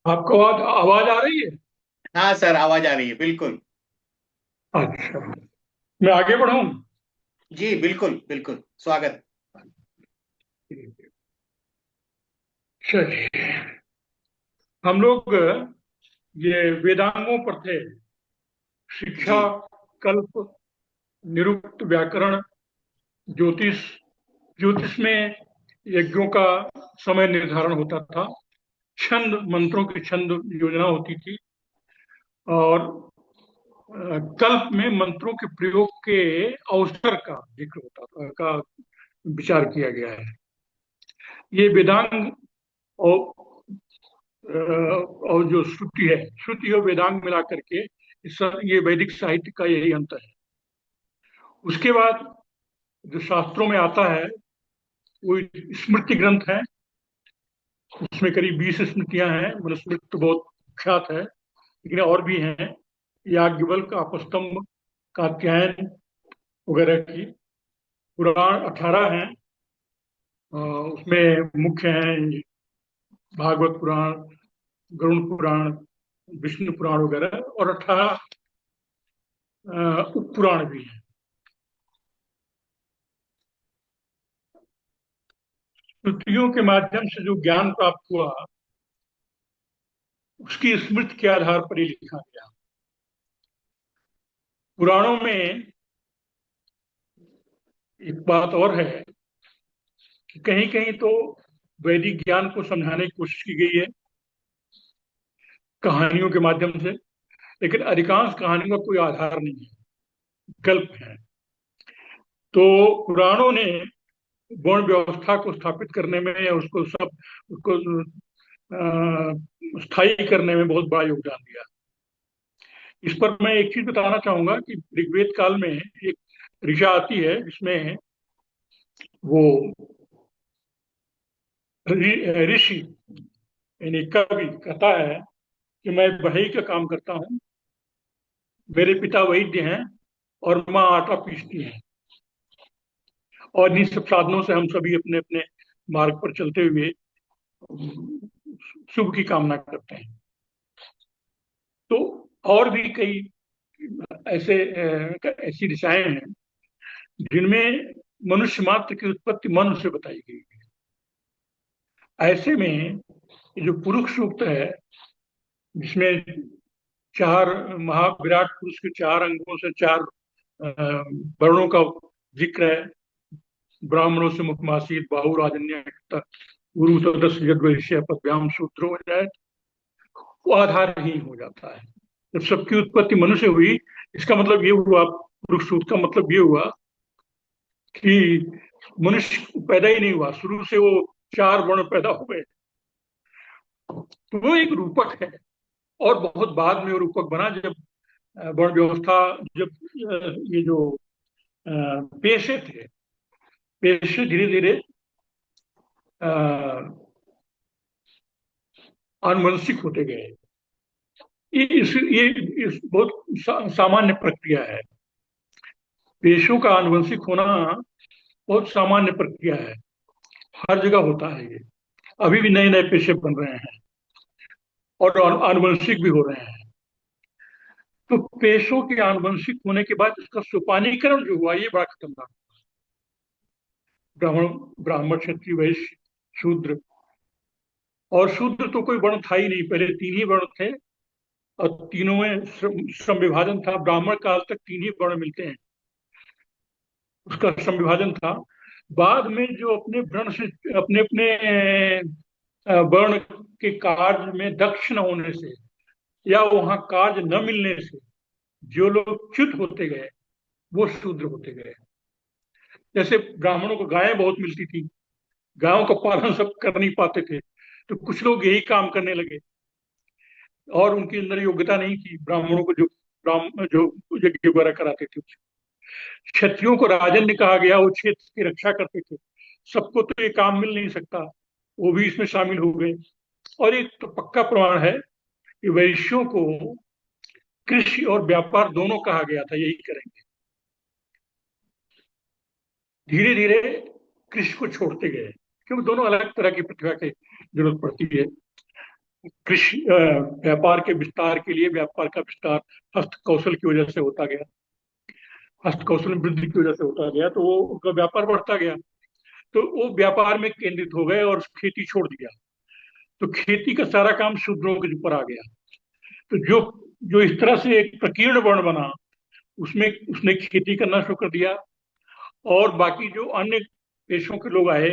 आपको आवाज आवाज आ रही है? हाँ सर, आवाज आ रही है, बिल्कुल। अच्छा, मैं आगे बढ़ूं? जी बिल्कुल बिल्कुल, स्वागत। चलिए, हम लोग ये वेदांगों पर थे। शिक्षा, जी कल्प, निरुक्त, व्याकरण, ज्योतिष। ज्योतिष में यज्ञों का समय निर्धारण होता था। छंद, मंत्रों की छंद योजना होती थी। और कल्प में मंत्रों के प्रयोग के अवसर का जिक्र होता था, का विचार किया गया है। ये वेदांग और और जो श्रुति है, श्रुति और वेदांग मिला करके ये वैदिक साहित्य का यही अंतर है। उसके बाद जो शास्त्रों में आता है वो स्मृति ग्रंथ है। उसमें करीब 20 स्मृतियां हैं। मनुस्मृति तो बहुत ख्यात है, लेकिन और भी हैं। याज्ञवल्क्य, आपस्तंभ, कात्यायन वगैरह की। पुराण 18 हैं। उसमें मुख्य हैं भागवत पुराण, गरुड़ पुराण, विष्णु पुराण वगैरह, और 18 उपपुराण भी हैं। श्रुतियों के माध्यम से जो ज्ञान प्राप्त हुआ, उसकी स्मृति के आधार पर ही लिखा गया। पुराणों में एक बात और है कि कहीं कहीं तो वैदिक ज्ञान को समझाने की कोशिश की गई है कहानियों के माध्यम से, लेकिन अधिकांश कहानियों का कोई आधार नहीं है, कल्प है। तो पुराणों ने वर्ण व्यवस्था को स्थापित करने में या उसको स्थायी करने में बहुत बड़ा योगदान दिया। इस पर मैं एक चीज बताना चाहूंगा कि ऋग्वेद काल में एक ऋचा आती है जिसमें वो ऋषि यानी कवि कहता है कि मैं बढ़ई का काम करता हूँ, मेरे पिता वैद्य हैं और माँ आटा पीसती है, और इन्हीं सब साधनों से हम सभी अपने अपने मार्ग पर चलते हुए शुभ की कामना करते हैं। तो और भी कई ऐसी दिशाएं हैं जिनमें मनुष्य मात्र की उत्पत्ति मन से बताई गई है। ऐसे में ये जो पुरुष सूक्त है, जिसमें चार महाविराट पुरुष के 4 अंगों से 4 वर्णों का जिक्र है। ब्राह्मणों से मुखमासीत बाहु राजन्य गुरु सदस्य यद्वैश्य पदव्याम शूद्रो हो जाए, वो आधारहीन हो जाता है। जब सबकी उत्पत्ति मनुष्य हुई, इसका मतलब ये हुआ, पुरुष सूक्त का मतलब ये हुआ कि मनुष्य पैदा ही नहीं हुआ, शुरू से वो 4 वर्ण पैदा हो गए। तो वो एक रूपक है, और बहुत बाद में वो रूपक बना जब वर्ण व्यवस्था, जब ये जो पेशे थे, पेशे धीरे धीरे आनुवंशिक होते गए। ये बहुत सामान्य प्रक्रिया है। पेशों का आनुवंशिक होना बहुत सामान्य प्रक्रिया है, हर जगह होता है ये। अभी भी नए नए पेशे बन रहे हैं और आनुवंशिक भी हो रहे हैं। तो पेशों के आनुवंशिक होने के बाद इसका सोपानीकरण जो हुआ, ये बड़ा खतरनाक। ब्राह्मण, ब्राह्मण, क्षत्रिय, वैश्य, शूद्र। और शूद्र तो कोई वर्ण था ही नहीं, पहले 3 ही वर्ण थे, और तीनों में श्रम विभाजन था। ब्राह्मण काल तक 3 ही वर्ण मिलते हैं, उसका श्रम विभाजन था। बाद में जो अपने वर्ण से, अपने अपने वर्ण के कार्य में दक्ष न होने से, या वहां कार्य न मिलने से जो लोग च्युत होते गए, वो शूद्र होते गए। जैसे ब्राह्मणों को गायें बहुत मिलती थी, गायों का पालन सब कर नहीं पाते थे, तो कुछ लोग यही काम करने लगे, और उनके अंदर योग्यता नहीं थी ब्राह्मणों को, जो ब्राह्मण जो यज्ञ वगैरह कराते थे। क्षत्रियों को राजन्य कहा गया, वो क्षेत्र की रक्षा करते थे। सबको तो ये काम मिल नहीं सकता, वो भी इसमें शामिल हो गए। और एक तो पक्का प्रमाण है कि वैश्यों को कृषि और व्यापार दोनों कहा गया था, यही करेंगे। धीरे धीरे कृषि को छोड़ते गए, क्योंकि दोनों अलग तरह की प्रतिभा की जरूरत पड़ती है। कृषि व्यापार के विस्तार के लिए, व्यापार का विस्तार हस्त कौशल की वजह से होता गया, हस्त कौशल में वृद्धि की वजह से होता गया, तो वो उनका व्यापार बढ़ता गया। तो वो व्यापार में केंद्रित हो गए और खेती छोड़ दिया। तो खेती का सारा काम शूद्रों के ऊपर आ गया। तो जो जो इस तरह से एक प्रकीर्ण वर्ण बना, उसमें उसने खेती करना शुरू कर दिया। और बाकी जो अन्य देशों के लोग आए,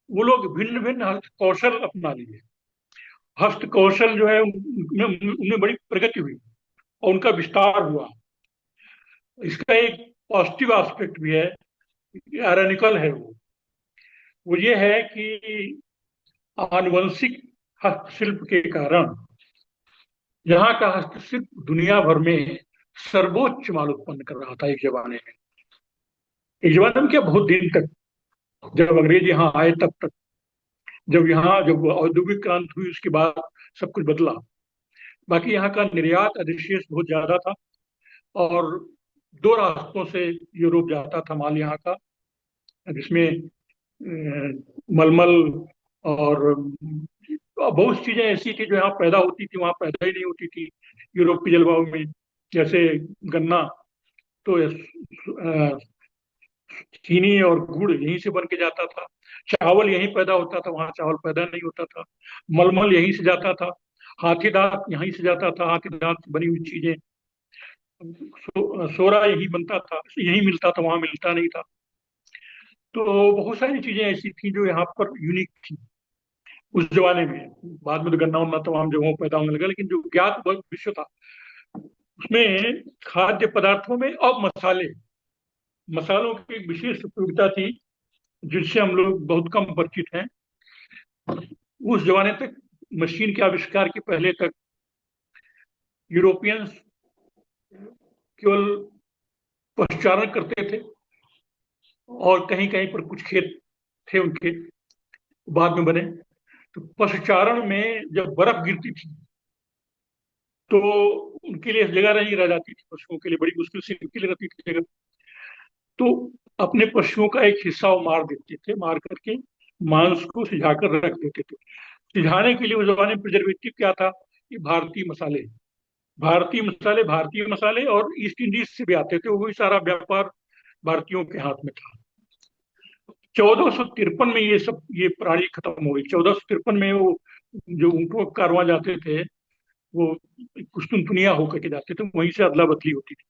वो लोग भिन्न भिन्न हस्त कौशल अपना लिए। हस्त कौशल जो है उनमें उनमें बड़ी प्रगति हुई और उनका विस्तार हुआ। इसका एक पॉजिटिव एस्पेक्ट भी है, आयरनिकल है वो ये है कि आनुवंशिक हस्तशिल्प के कारण यहाँ का हस्तशिल्प दुनिया भर में सर्वोच्च माल उत्पन्न कर रहा था एक जमाने में। एक जमाने में क्या, बहुत दिन तक, जब अंग्रेज यहाँ आए तब तक। जब औद्योगिक क्रांति हुई उसके बाद सब कुछ बदला। बाकी यहाँ का निर्यात अधिशेष बहुत ज्यादा था। और दो रास्तों से यूरोप जाता था माल यहाँ का, जिसमें मलमल और बहुत चीजें ऐसी थी जो यहाँ पैदा होती थी, वहाँ पैदा ही नहीं होती थी यूरोप की जलवायु में। जैसे गन्ना, तो चीनी और गुड़ यहीं से बन के जाता था। चावल यहीं पैदा होता था, वहाँ चावल पैदा नहीं होता था। मलमल यहीं से जाता था। हाथी दांत यहीं से जाता था, हाथी दांत से बनी हुई चीजें। सोरा यहीं बनता था, यहीं मिलता था, वहां मिलता नहीं था। तो बहुत सारी चीजें ऐसी थी जो यहाँ पर यूनिक थी उस जमाने में। बाद में तो गन्ना उन्ना तमाम जगहों पर पैदा होने लगा, लेकिन जो ज्ञात विश्व था उसमें खाद्य पदार्थों में और मसाले, मसालों की एक विशेष उपयोगिता थी जिससे हम लोग बहुत कम परिचित हैं। उस जमाने तक, मशीन के आविष्कार के पहले तक, यूरोपियंस केवल पशुचारण करते थे। और कहीं कहीं पर कुछ खेत थे उनके, बाद में बने। तो पशुचारण में जब बर्फ गिरती थी तो उनके लिए जगह नहीं रह जाती थी, पशुओं के लिए बड़ी मुश्किल से उनके लिए रहती थी जगह। तो अपने पशुओं का एक हिस्सा वो मार देते थे, मार करके मांस को सिझा कर रख देते थे। सिझाने के लिए उस जमाने में प्रिजर्वेटिव क्या था? कि भारतीय मसाले। भारतीय मसाले और ईस्ट इंडीज से भी आते थे, वही सारा व्यापार भारतीयों के हाथ में था। 1453 में ये प्रणाली खत्म हो गई। 1453 में वो जो ऊँटों के कारवां जाते थे, वो कुस्तुनतुनिया होकर के जाते थे, वहीं से अदला बदली होती थी।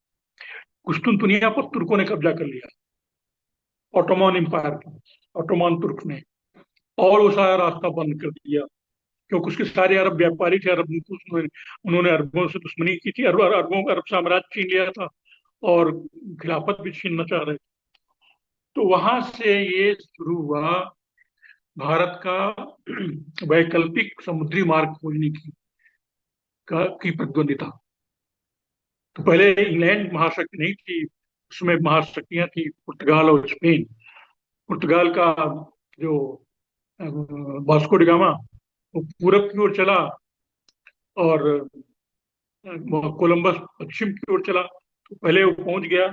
कुस्तुनतुनिया पर तुर्कों ने कब्जा कर लिया, ऑटोमान एम्पायर की, ऑटोमान तुर्क ने। और वो सारा रास्ता बंद कर दिया, क्योंकि उसके सारे अरब व्यापारी थे। अरब उन्होंने उन्होंने अरबों से दुश्मनी की थी। अरबों का अरब साम्राज्य छीन लिया था और खिलाफत भी छीनना चाह रहे थे। तो वहां से ये शुरू हुआ भारत का वैकल्पिक समुद्री मार्ग खोजने की प्रतिद्वंदिता। तो पहले इंग्लैंड महाशक्ति नहीं थी, उसमें महाशक्तियां थी पुर्तगाल और स्पेन। पुर्तगाल का जो वास्को डी गामा, वो पूरब की ओर चला और कोलंबस पश्चिम की ओर चला। तो पहले वो पहुंच गया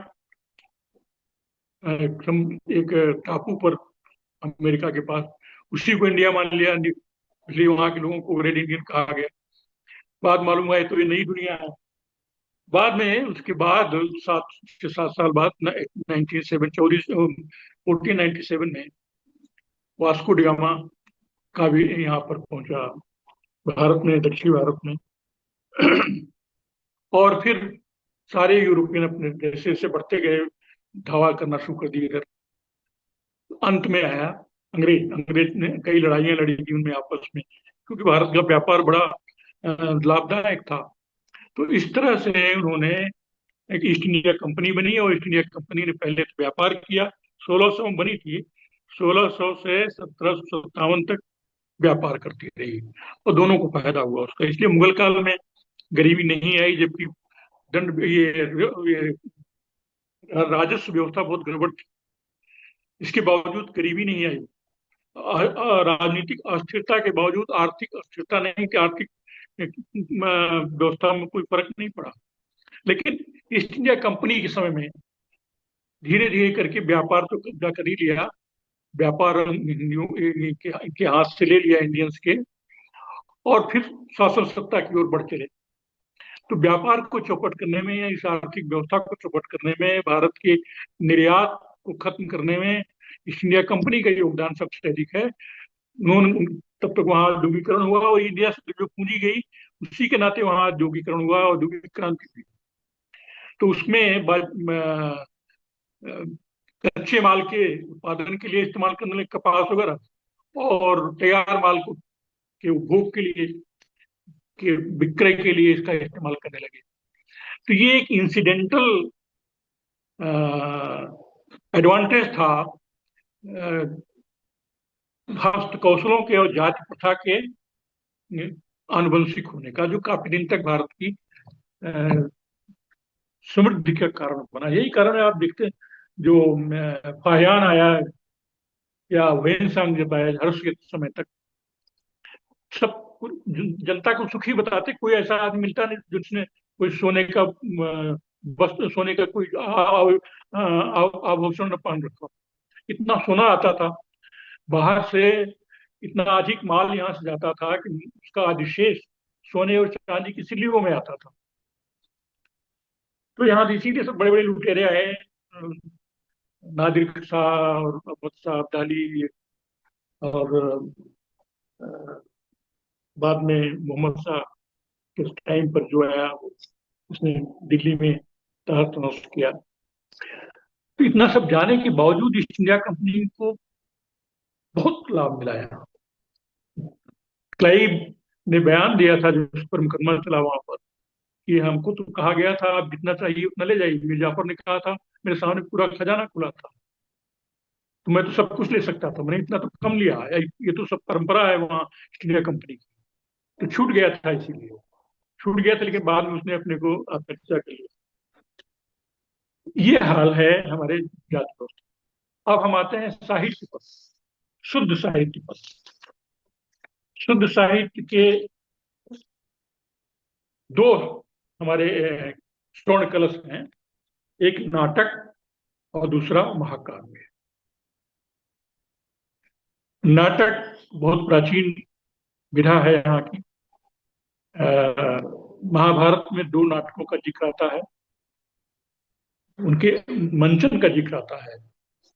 एक टापू पर अमेरिका के पास, उसी को इंडिया मान लिया, इसलिए वहां के लोगों को रेड इंडियन कहा गया। बाद मालूम हुआ तो ये नई दुनिया है। बाद में, उसके बाद 7 से 7 साल बाद, 1907 1497 में वास्को डिगामा का भी यहाँ पर पहुंचा, भारत में, दक्षिण भारत में। और फिर सारे यूरोपियन अपने जैसे जैसे बढ़ते गए, धावा करना शुरू कर दिए इधर। अंत में आया अंग्रेज। अंग्रेज ने कई लड़ाइयां लड़ी थी उनमें आपस में, क्योंकि भारत का व्यापार बड़ा लाभदायक था। तो इस तरह से उन्होंने एक ईस्ट इंडिया कंपनी बनी, और ईस्ट इंडिया कंपनी ने पहले तो व्यापार किया। 1600 में बनी थी, 1600 से 1757 तक व्यापार करती रही, और दोनों को फायदा हुआ उसका। इसलिए मुगल काल में गरीबी नहीं आई, जबकि दंड ये राजस्व व्यवस्था बहुत गड़बड़ थी। इसके बावजूद गरीबी नहीं आई। राजनीतिक अस्थिरता के बावजूद आर्थिक अस्थिरता नहीं, कि आर्थिक व्यवस्था में कोई फर्क नहीं पड़ा। लेकिन ईस्ट इंडिया कंपनी के समय में धीरे धीरे करके व्यापार तो कब्जा कर ही लिया। व्यापार इनके हाथ से ले लिया, इंडियंस के। और फिर शासन सत्ता की ओर बढ़ चले। तो व्यापार को चौपट करने में या इस आर्थिक व्यवस्था को चौपट करने में, भारत के निर्यात को खत्म करने में ईस्ट इंडिया कंपनी का योगदान सबसे अधिक है। उन्होंने तब तक वहां औद्योगिकरण हुआ और इंडिया से जो पूंजी गई उसी के नाते वहां औद्योगिकरण हुआ, औद्योगिक क्रांति हुई। तो उसमें कच्चे माल के उत्पादन के लिए इस्तेमाल करने लगे कपास वगैरह, और तैयार माल को के उपभोग के लिए, के विक्रय के लिए इसका इस्तेमाल करने लगे। तो ये एक इंसिडेंटल एडवांटेज था हस्त कौशलों के और जाति प्रथा के आनुवंशिक होने का, जो काफी दिन तक भारत की अ, समृद्धि का कारण बना। यही कारण है, आप देखते हैं जो फाहियान आया या वेनसांग जब आया हर्ष के समय तक, सब जनता को सुखी बताते, कोई ऐसा आदमी मिलता नहीं जिसने कोई सोने का वस्त्र, सोने का कोई आभूषण न पहन रखा। इतना सोना आता था बाहर से, इतना अधिक माल यहाँ से जाता था कि उसका अधिशेष सोने और चांदी की सिल्लियों में आता था। तो यहाँ इसीलिए सब बड़े बड़े लुटेरे आए, नादिर शाह और अहमद शाह अब्दाली, और बाद में मोहम्मद शाह के टाइम पर जो आया उसने दिल्ली में तहस नहस किया। तो इतना सब जाने के बावजूद ईस्ट इंडिया कंपनी को बहुत लाभ मिला है। क्लाइव ने बयान दिया था जो उस पर मुकदमा चला वहां पर, कि हमको तो कहा गया था आप जितना चाहिए उतना ले जाइए। मीर जाफर ने कहा था मेरे सामने पूरा खजाना खुला था, तो मैं तो सब कुछ ले सकता था, मैंने इतना तो कम लिया, ये तो सब परंपरा है वहाँ ईस्ट इंडिया कंपनी की। तो छूट गया था, इसीलिए छूट गया था, लेकिन बाद में उसने अपने को आत्महत्या कर लिया। ये हाल है हमारे जाति व्यवस्था। अब हम आते हैं साहित्य पर, शुद्ध साहित्य पर। शुद्ध साहित्य के दो हमारे स्वर्ण कलश हैं, एक नाटक और दूसरा महाकाव्य। नाटक बहुत प्राचीन विधा है यहाँ की। महाभारत में दो नाटकों का जिक्र आता है, उनके मंचन का जिक्र आता है।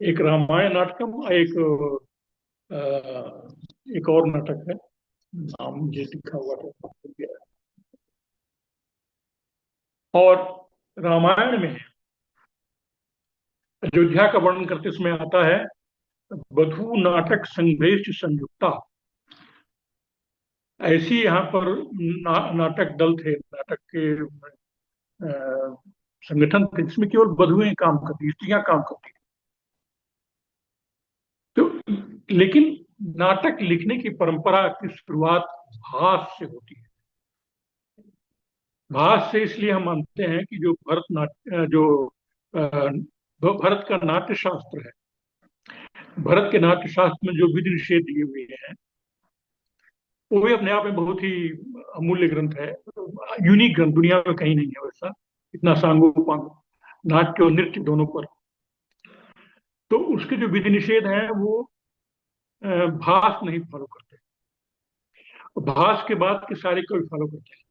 एक रामायण नाटकम, अ, एक और नाटक है, नाम मुझे लिखा हुआ था। और रामायण में अयोध्या का वर्णन करते समय आता है वधु नाटक संघ्रेश संयुक्ता। ऐसी यहाँ पर नाटक दल थे, नाटक के संगठन थे जिसमें केवल वधुएं काम करती, स्त्रियां काम करती। तो लेकिन नाटक लिखने की परंपरा की शुरुआत भास से होती है। भास से इसलिए हम मानते हैं कि जो भरत का नाट्य शास्त्र है, भरत के नाट्य शास्त्र में जो विधि निषेध दिए हुए हैं, वो भी अपने आप में बहुत ही अमूल्य ग्रंथ है, यूनिक ग्रंथ, दुनिया में कहीं नहीं है वैसा, इतना सांगो पांगो नाट्य और नृत्य दोनों पर। तो उसके जो विधि निषेध हैं वो भास नहीं फॉलो करते, भास के बाद के सारे कवि फॉलो करते हैं।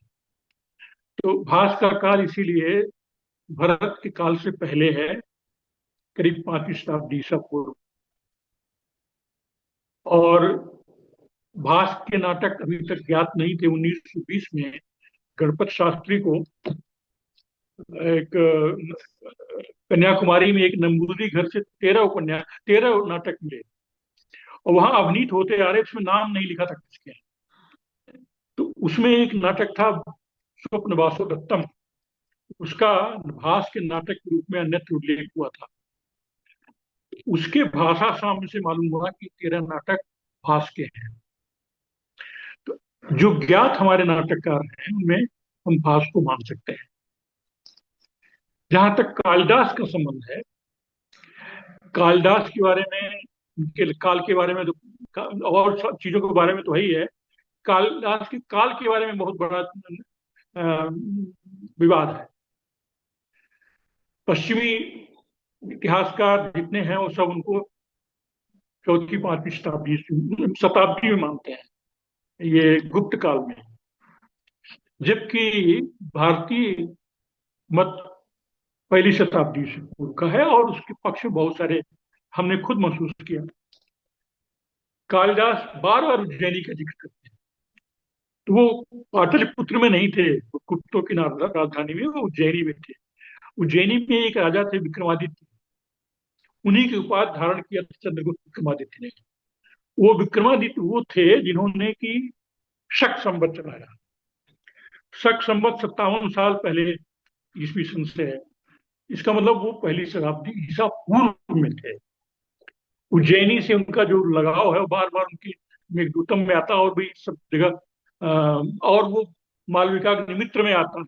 तो भास का काल इसीलिए भरत के काल से पहले है, करीब 5वीं शताब्दी ईसा पूर्व। और भास के नाटक अभी तक ज्ञात नहीं थे। 1920 में गणपत शास्त्री को एक कन्याकुमारी में एक नंबूदरी घर से 13 नाटक मिले, और वहां अभिनीत होते आ रहे, उसमें नाम नहीं लिखा था किसके। तो उसमें एक नाटक था स्वप्न वासोदत्तम, उसका भास के नाटक के रूप में अन्यत्र उल्लेख हुआ था। उसके भाषा साम्य से मालूम हुआ कि 13 नाटक भास के हैं। तो जो ज्ञात हमारे नाटककार हैं उनमें हम भास को मान सकते हैं। जहां तक कालिदास का संबंध है, कालिदास के बारे में, उनके काल के बारे में तो और सब चीजों के बारे में तो है ही है, कालिदास के काल के बारे में बहुत बड़ा विवाद है। पश्चिमी इतिहासकार जितने हैं वो सब उनको चौथी 5वीं शताब्दी में मानते हैं, ये गुप्त काल में, जबकि भारतीय मत पहली शताब्दी से पूर्व का है, और उसके पक्ष में बहुत सारे हमने खुद महसूस किया। कालिदास बार बार उज्जैनी का जिक्र करते हैं। तो वो पाटलिपुत्र में नहीं थे, वो गुप्तों की राजधानी में, वो उज्जैनी में थे। उज्जैनी में एक राजा थे विक्रमादित्य, उन्हीं के उपाधि धारण किया था चंद्रगुप्त विक्रमादित्य ने। वो विक्रमादित्य वो थे जिन्होंने की शक संवत चलाया। शक संवत 57 साल पहले ईस्वी सन से है। इसका मतलब वो पहली शताब्दी ईसा पूर्व में थे। उज्जैनी से उनका जो लगाव है वो बार बार उनकी मेघदूतम में आता है, और भी सब जगह। और वो मालविका अग्निमित्र में आता है।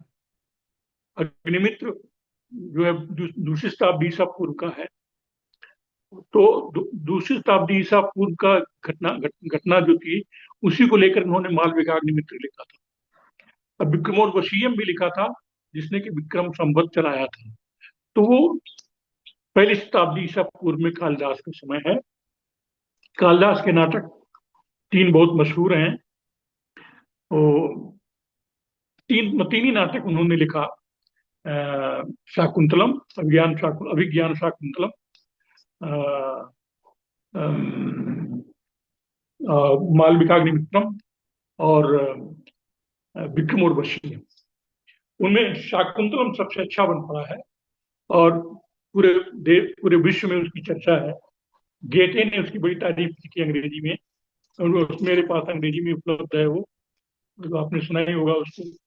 अग्निमित्र जो है दूसरी शताब्दी ईसा पूर्व का है। तो दूसरी शताब्दी ईसा पूर्व का घटना जो थी, उसी को लेकर उन्होंने मालविका अग्निमित्र लिखा था। अब विक्रमोर्वशीयम भी लिखा था, जिसने कि विक्रम संवत चलाया था। तो वो पहली शताब्दी ईसा पूर्व में कालिदास का समय है। कालिदास के नाटक तीन बहुत मशहूर हैं। वो तीन ही नाटक उन्होंने लिखा। शाकुंतलम, अभिज्ञान शाकुंतलम, अ, अम, मालविकाग्निमित्रम, और विक्रमोर्वशीयम। उनमें शाकुंतलम सबसे अच्छा बन पड़ा है, और पूरे विश्व में उसकी चर्चा है। गेटे ने उसकी बड़ी तारीफ की थी अंग्रेजी में, और मेरे पास अंग्रेजी में उपलब्ध है वो, तो आपने सुना ही होगा उसको।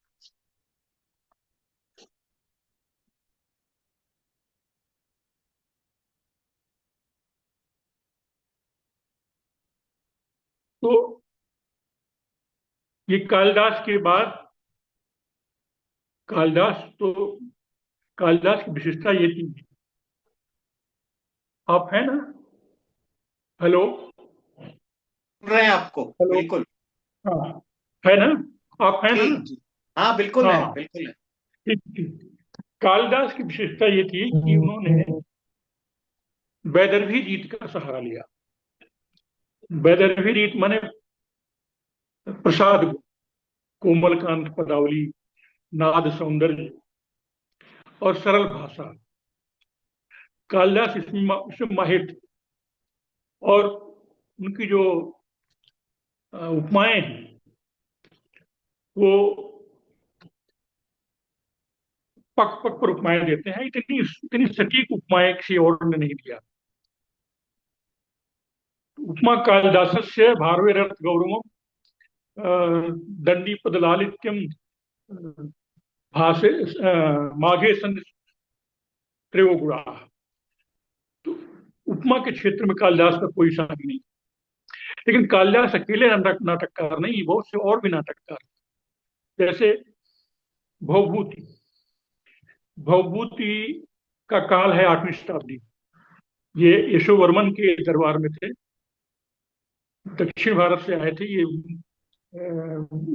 तो ये कालिदास के बाद, कालिदास तो कालिदास की विशेषता ये थी। आप है ना? हेलो? सुन रहे हैं आपको, हेलो? बिल्कुल। हाँ, है ना? आप है ना? ठीक ठीक। हाँ, बिल्कुल है, हाँ, बिल्कुल है। ठीक ठीक। कालिदास की विशेषता ये थी कि उन्होंने वैदर्भी रीत का सहारा लिया। वैदर्भी रीत माने प्रसाद, कोमल कांत पदावली, नाद सौंदर्य और सरल भाषा। कालिदास इसमें माहिर थे। और उनकी जो उपमाएं हैं, वो पक पक पर उपमाएं देते हैं। इतनी इतनी सटीक उपमाएं किसी और ने नहीं दिया। उपमा कालिदासस्य भारवे रथ गौरवम, दंडी पद लालित्यम, भाषे माघे सन त्रयो गुणा। तो उपमा के क्षेत्र में कालिदास का कोई सानी नहीं। लेकिन कालिदास अकेले नाटककार नहीं, बहुत से और भी नाटककार, जैसे भवभूति। भवभूति का काल है 8वीं शताब्दी। ये यशोवर्मन के दरबार में थे। दक्षिण भारत से आए थे ये,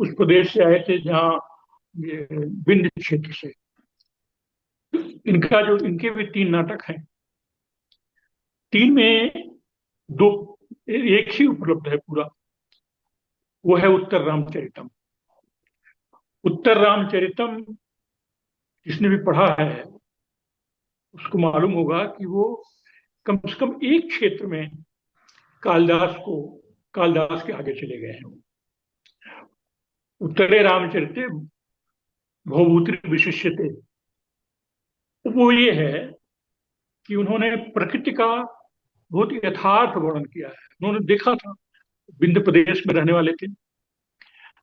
उस प्रदेश से आए थे जहाँ ये विंध्य क्षेत्र से। इनके भी तीन नाटक हैं। तीन में दो, एक ही उपलब्ध है पूरा, वो है उत्तर रामचरितम। उत्तर रामचरितम जिसने भी पढ़ा है उसको मालूम होगा कि वो कम से कम एक क्षेत्र में कालिदास के आगे चले गए हैं। उत्तरे रामचरिते भवभूति विशिष्यते, वो ये है कि उन्होंने प्रकृति का बहुत यथार्थ वर्णन किया है। उन्होंने देखा था, विंध्य प्रदेश में रहने वाले थे,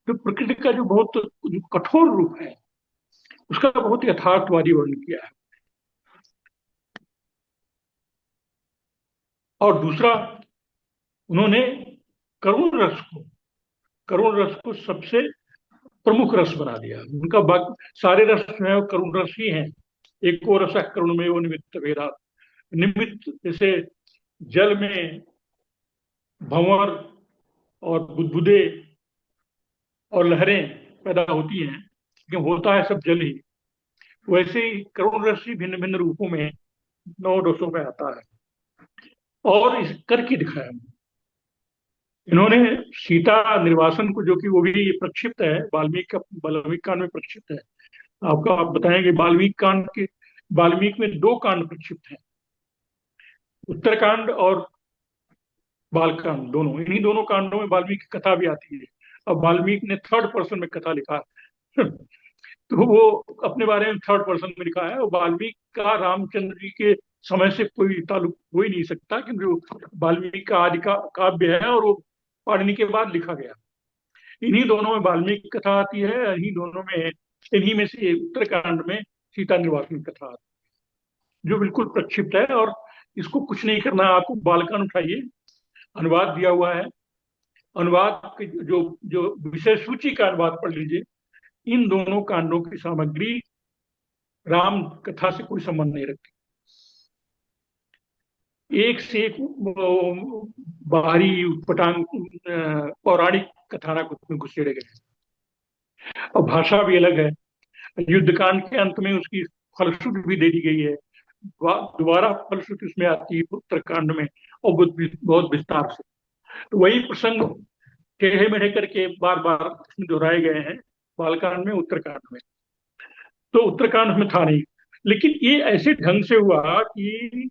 तो प्रकृति का जो बहुत जो कठोर रूप है उसका बहुत यथार्थवादी वर्णन किया है। और दूसरा, उन्होंने करुण रस को करुण रस को सबसे प्रमुख रस बना दिया। उनका बाकी सारे रस जो है वो करुण रस ही हैं। एक को रस करुण में वो निमित्त भेदा। निमित्त जैसे जल में भंवर और बुदबुदे और लहरें पैदा होती हैं, लेकिन होता है सब जल ही। वैसे ही करुण रस ही भिन्न भिन्न रूपों में 9 रसों में आता है। और इस करके दिखाया, इन्होंने सीता निर्वासन को, जो कि वो भी प्रक्षिप्त है, वाल्मीकि कांड में प्रक्षिप्त है। आपको आप बताएंगे वाल्मीकि में दो कांड प्रक्षिप्त हैं, उत्तरकांड और बालकांड, दोनों, इन्हीं दोनों कांडों में वाल्मीकि कथा भी आती है। अब वाल्मीकि ने थर्ड पर्सन में कथा लिखा है। तो वो अपने बारे में थर्ड पर्सन में लिखा है, और वाल्मीकि का रामचंद्र जी के समय से कोई ताल्लुक हो ही नहीं सकता, क्योंकि वो वाल्मीकि का आदि का काव्य है, और वो पाणिनि के बाद लिखा गया। इन्हीं दोनों में वाल्मीकि कथा आती है, इन्हीं में से उत्तरकांड में सीता निर्वासन कथा आती है, जो बिल्कुल प्रक्षिप्त है। और इसको कुछ नहीं करना है, आपको बालकान उठाइए, अनुवाद दिया हुआ है, अनुवाद जो जो विषय सूची का अनुवाद पढ़ लीजिए। इन दोनों कांडों की सामग्री राम कथा से कोई संबंध नहीं रखती, एक से एक बाहरी पटांग पौराणिक कथानक उसमें घुसेड़े गए हैं। और भाषा भी अलग है। युद्धकांड के अंत में उसकी फलश्रुति भी दे दी गई है, दोबारा फलश्रुति उसमें आती है उत्तरकांड में, और बहुत विस्तार से। तो वही प्रसंग टेढ़े मेढ़े करके बार बार उसमें दोहराए गए हैं, बालकांड में, उत्तरकांड में। तो उत्तरकांड में था नहीं, लेकिन ये ऐसे ढंग से हुआ कि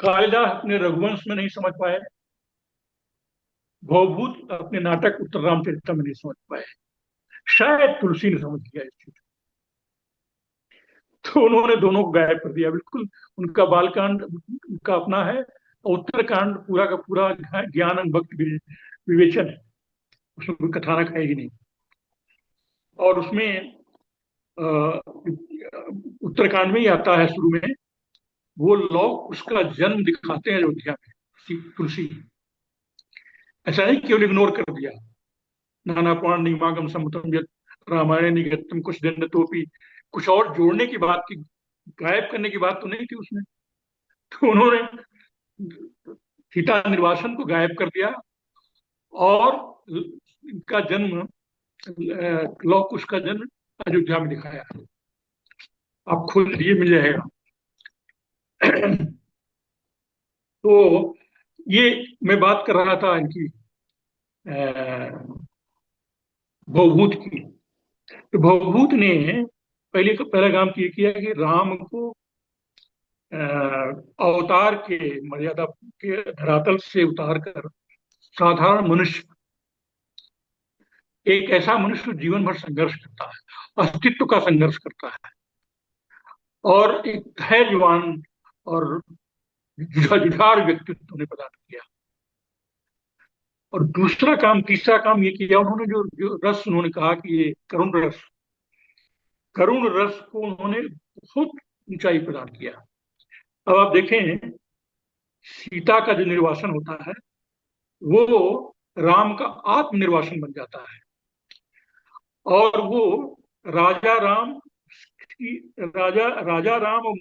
कालिदास अपने रघुवंश में नहीं समझ पाए, भवभूत अपने नाटक उत्तर रामचरित में नहीं समझ पाए, शायद तुलसी ने समझ लिया इस चीज। तो उन्होंने दोनों को गायब कर दिया बिल्कुल। उनका बालकांड उनका अपना है, और उत्तरकांड पूरा का पूरा ज्ञान भक्त विवेचन है, उसमें कोई कथानक है ही नहीं। और उसमें उत्तरकांड में ही आता है शुरू में, वो लोग उसका जन्म दिखाते हैं अयोध्या में, तुलसी। ऐसा नहीं केवल इग्नोर कर दिया, नाना पुराण निगमागम सम्मतम यत् रामायण निगतम कुछ दिन तोपी, कुछ और जोड़ने की बात की, गायब करने की बात तो नहीं थी उसमें। तो उन्होंने सीता निर्वासन को गायब कर दिया, और इनका जन्म, लौ कुश का जन्म अयोध्या में दिखाया। आप खुद ये मिल जाएगा। तो ये मैं बात कर रहा था इनकी भवभूत की। तो भवभूत ने पहला काम किया कि राम को अवतार के मर्यादा के धरातल से उतार कर साधारण मनुष्य, एक ऐसा मनुष्य जीवन भर संघर्ष करता है, अस्तित्व का संघर्ष करता है, और एक धैर्यवान और जुझारू व्यक्तित्व ने प्रदान किया। और तीसरा काम ये किया उन्होंने, जो रस उन्होंने कहा कि ये करुण रस को उन्होंने बहुत ऊंचाई प्रदान किया। अब आप देखें, सीता का जो निर्वासन होता है, वो राम का आत्मनिर्वासन बन जाता है, और वो राजा राम राजा राम और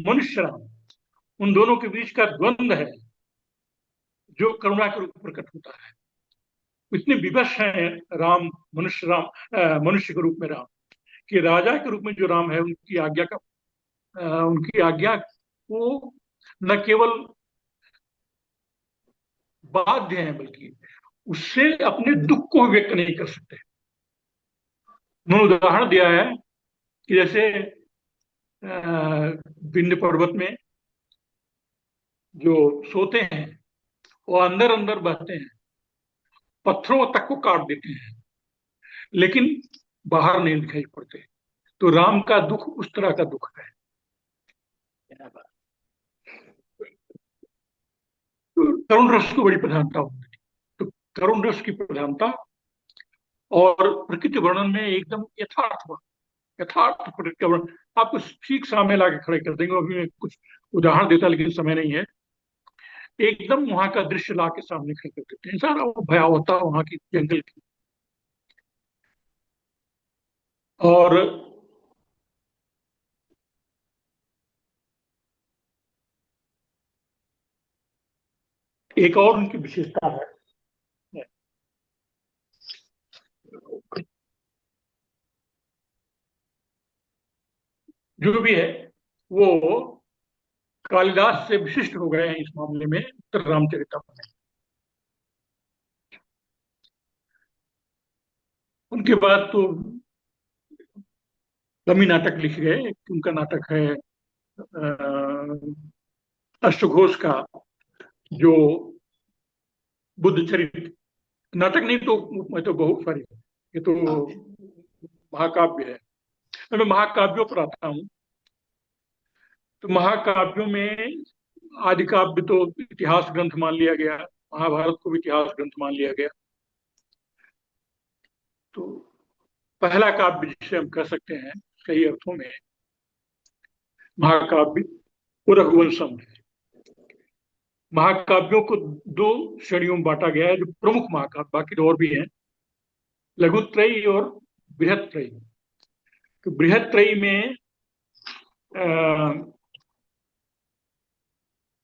मनुष्य राम, उन दोनों के बीच का द्वंद्व है, जो करुणा के रूप में प्रकट होता है। इतने विवश हैं राम, मनुष्य के रूप में राम, कि राजा के रूप में जो राम है, उनकी आज्ञा को न केवल बाध्य है, बल्कि उससे अपने दुख को व्यक्त नहीं कर सकते। उन्होंने उदाहरण दिया है कि जैसे विंध्य पर्वत में जो सोते हैं, वो अंदर अंदर बहते हैं, पत्थरों तक को काट देते हैं, लेकिन बाहर नहीं दिखाई पड़ते। तो राम का दुख उस तरह का दुख है। तो करुण रस को बड़ी प्रधानता होती है। तो करुण रस की प्रधानता और प्रकृति वर्णन में एकदम यथार्थ प्रकृति वर्णन आपको ठीक सामने लाके खड़े कर देंगे। अभी मैं कुछ उदाहरण देता, लेकिन समय नहीं है। एकदम वहां का दृश्य ला के सामने खड़े कर देते हैं, सारा वो भयावहता वहां की जंगल की। और एक और उनकी विशेषता है, जो भी है वो कालिदास से विशिष्ट हो गए हैं इस मामले में उत्तर रामचरितम में। उनके बाद तो कमी नाटक लिखे गए। एक उनका नाटक है अश्वघोष का, जो बुद्ध चरित्र, नाटक नहीं तो मैं तो बहुत सारी, ये तो हाँ महाकाव्य है। मैं महाकाव्यों पर आता हूँ। तो महाकाव्यों में आदि काव्य तो इतिहास ग्रंथ मान लिया गया, महाभारत को भी इतिहास ग्रंथ मान लिया गया। तो पहला काव्य जिसे हम कह सकते हैं कई अर्थों में महाकाव्य वो रघुवंशम है। महाकाव्यों को दो श्रेणियों में बांटा गया है, जो प्रमुख महाकाव्य, बाकी तो और भी हैं, लघुत्रयी और बृहत्त्रयी। तो बृहत्त्रयी में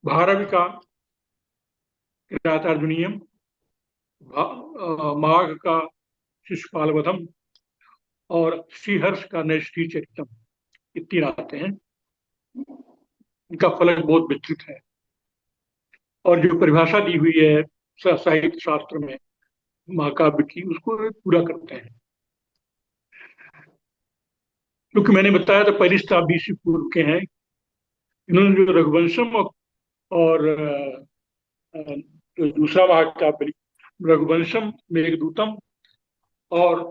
भारविका, किरातार्जुनीयम, माघ का शिशुपाल वधम और श्रीहर्ष का नैष्ठि चरितम, ये तीन आते हैं। इनका फलक बहुत विस्तृत है और जो परिभाषा दी हुई है साहित्य शास्त्र में महाकाव्य की, उसको पूरा करते हैं। क्योंकि मैंने बताया था पहली शताब्दी ईस्वी पूर्व के हैं। इन्होंने जो रघुवंशम और जो दूसरा महाकाव्य रघुवंशम मेघदूतम और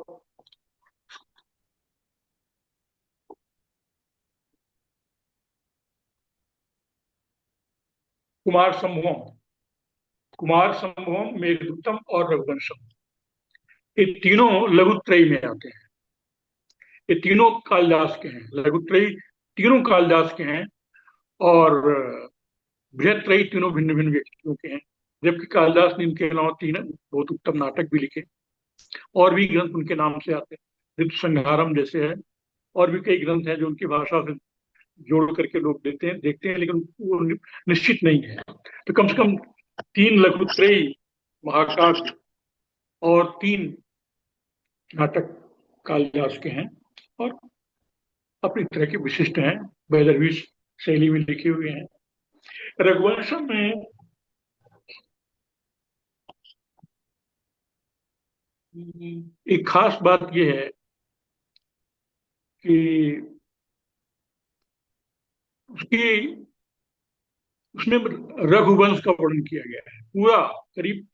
कुमार संभवम, कुमार संभवम, मेघदूतम और रघुवंशम, ये तीनों लघुत्रयी में आते हैं। ये तीनों कालिदास के हैं, लघुत्रयी तीनों कालिदास के हैं और बृहत्त्रयी तीनों भिन्न भिन्न व्यक्तियों के हैं। जबकि कालिदास ने इनके अलावा तीन बहुत उत्तम नाटक भी लिखे, और भी ग्रंथ उनके नाम से आते हैं, ऋतु संहारम जैसे है, और भी कई ग्रंथ हैं जो उनकी भाषा से जोड़ करके लोग देते हैं देखते हैं, लेकिन वो निश्चित नहीं है। तो कम से कम तीन लघुत्रयी महाकाव्य और तीन नाटक कालिदास के हैं और अपनी तरह के विशिष्ट हैं, वैदर्भी शैली में लिखे हुए हैं। रघुवंशम में एक खास बात यह है कि उसकी उसमें रघुवंश का वर्णन किया गया है पूरा। करीब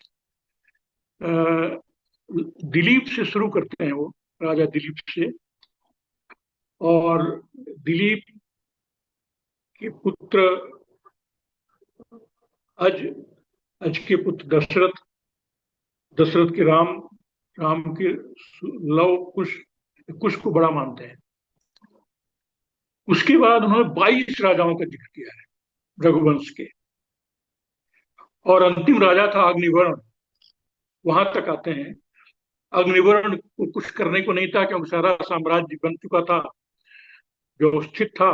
दिलीप से शुरू करते हैं वो, राजा दिलीप से, और दिलीप के पुत्र अज, अज के पुत्र दशरथ, दशरथ के राम, राम के लव कुश, कुश को बड़ा मानते हैं। उसके बाद उन्होंने 22 राजाओं का जिक्र किया है रघुवंश के, और अंतिम राजा था अग्निवर्ण, वहां तक आते हैं। अग्निवर्ण को कुछ करने को नहीं था क्योंकि सारा साम्राज्य बन चुका था, व्यवस्थित था।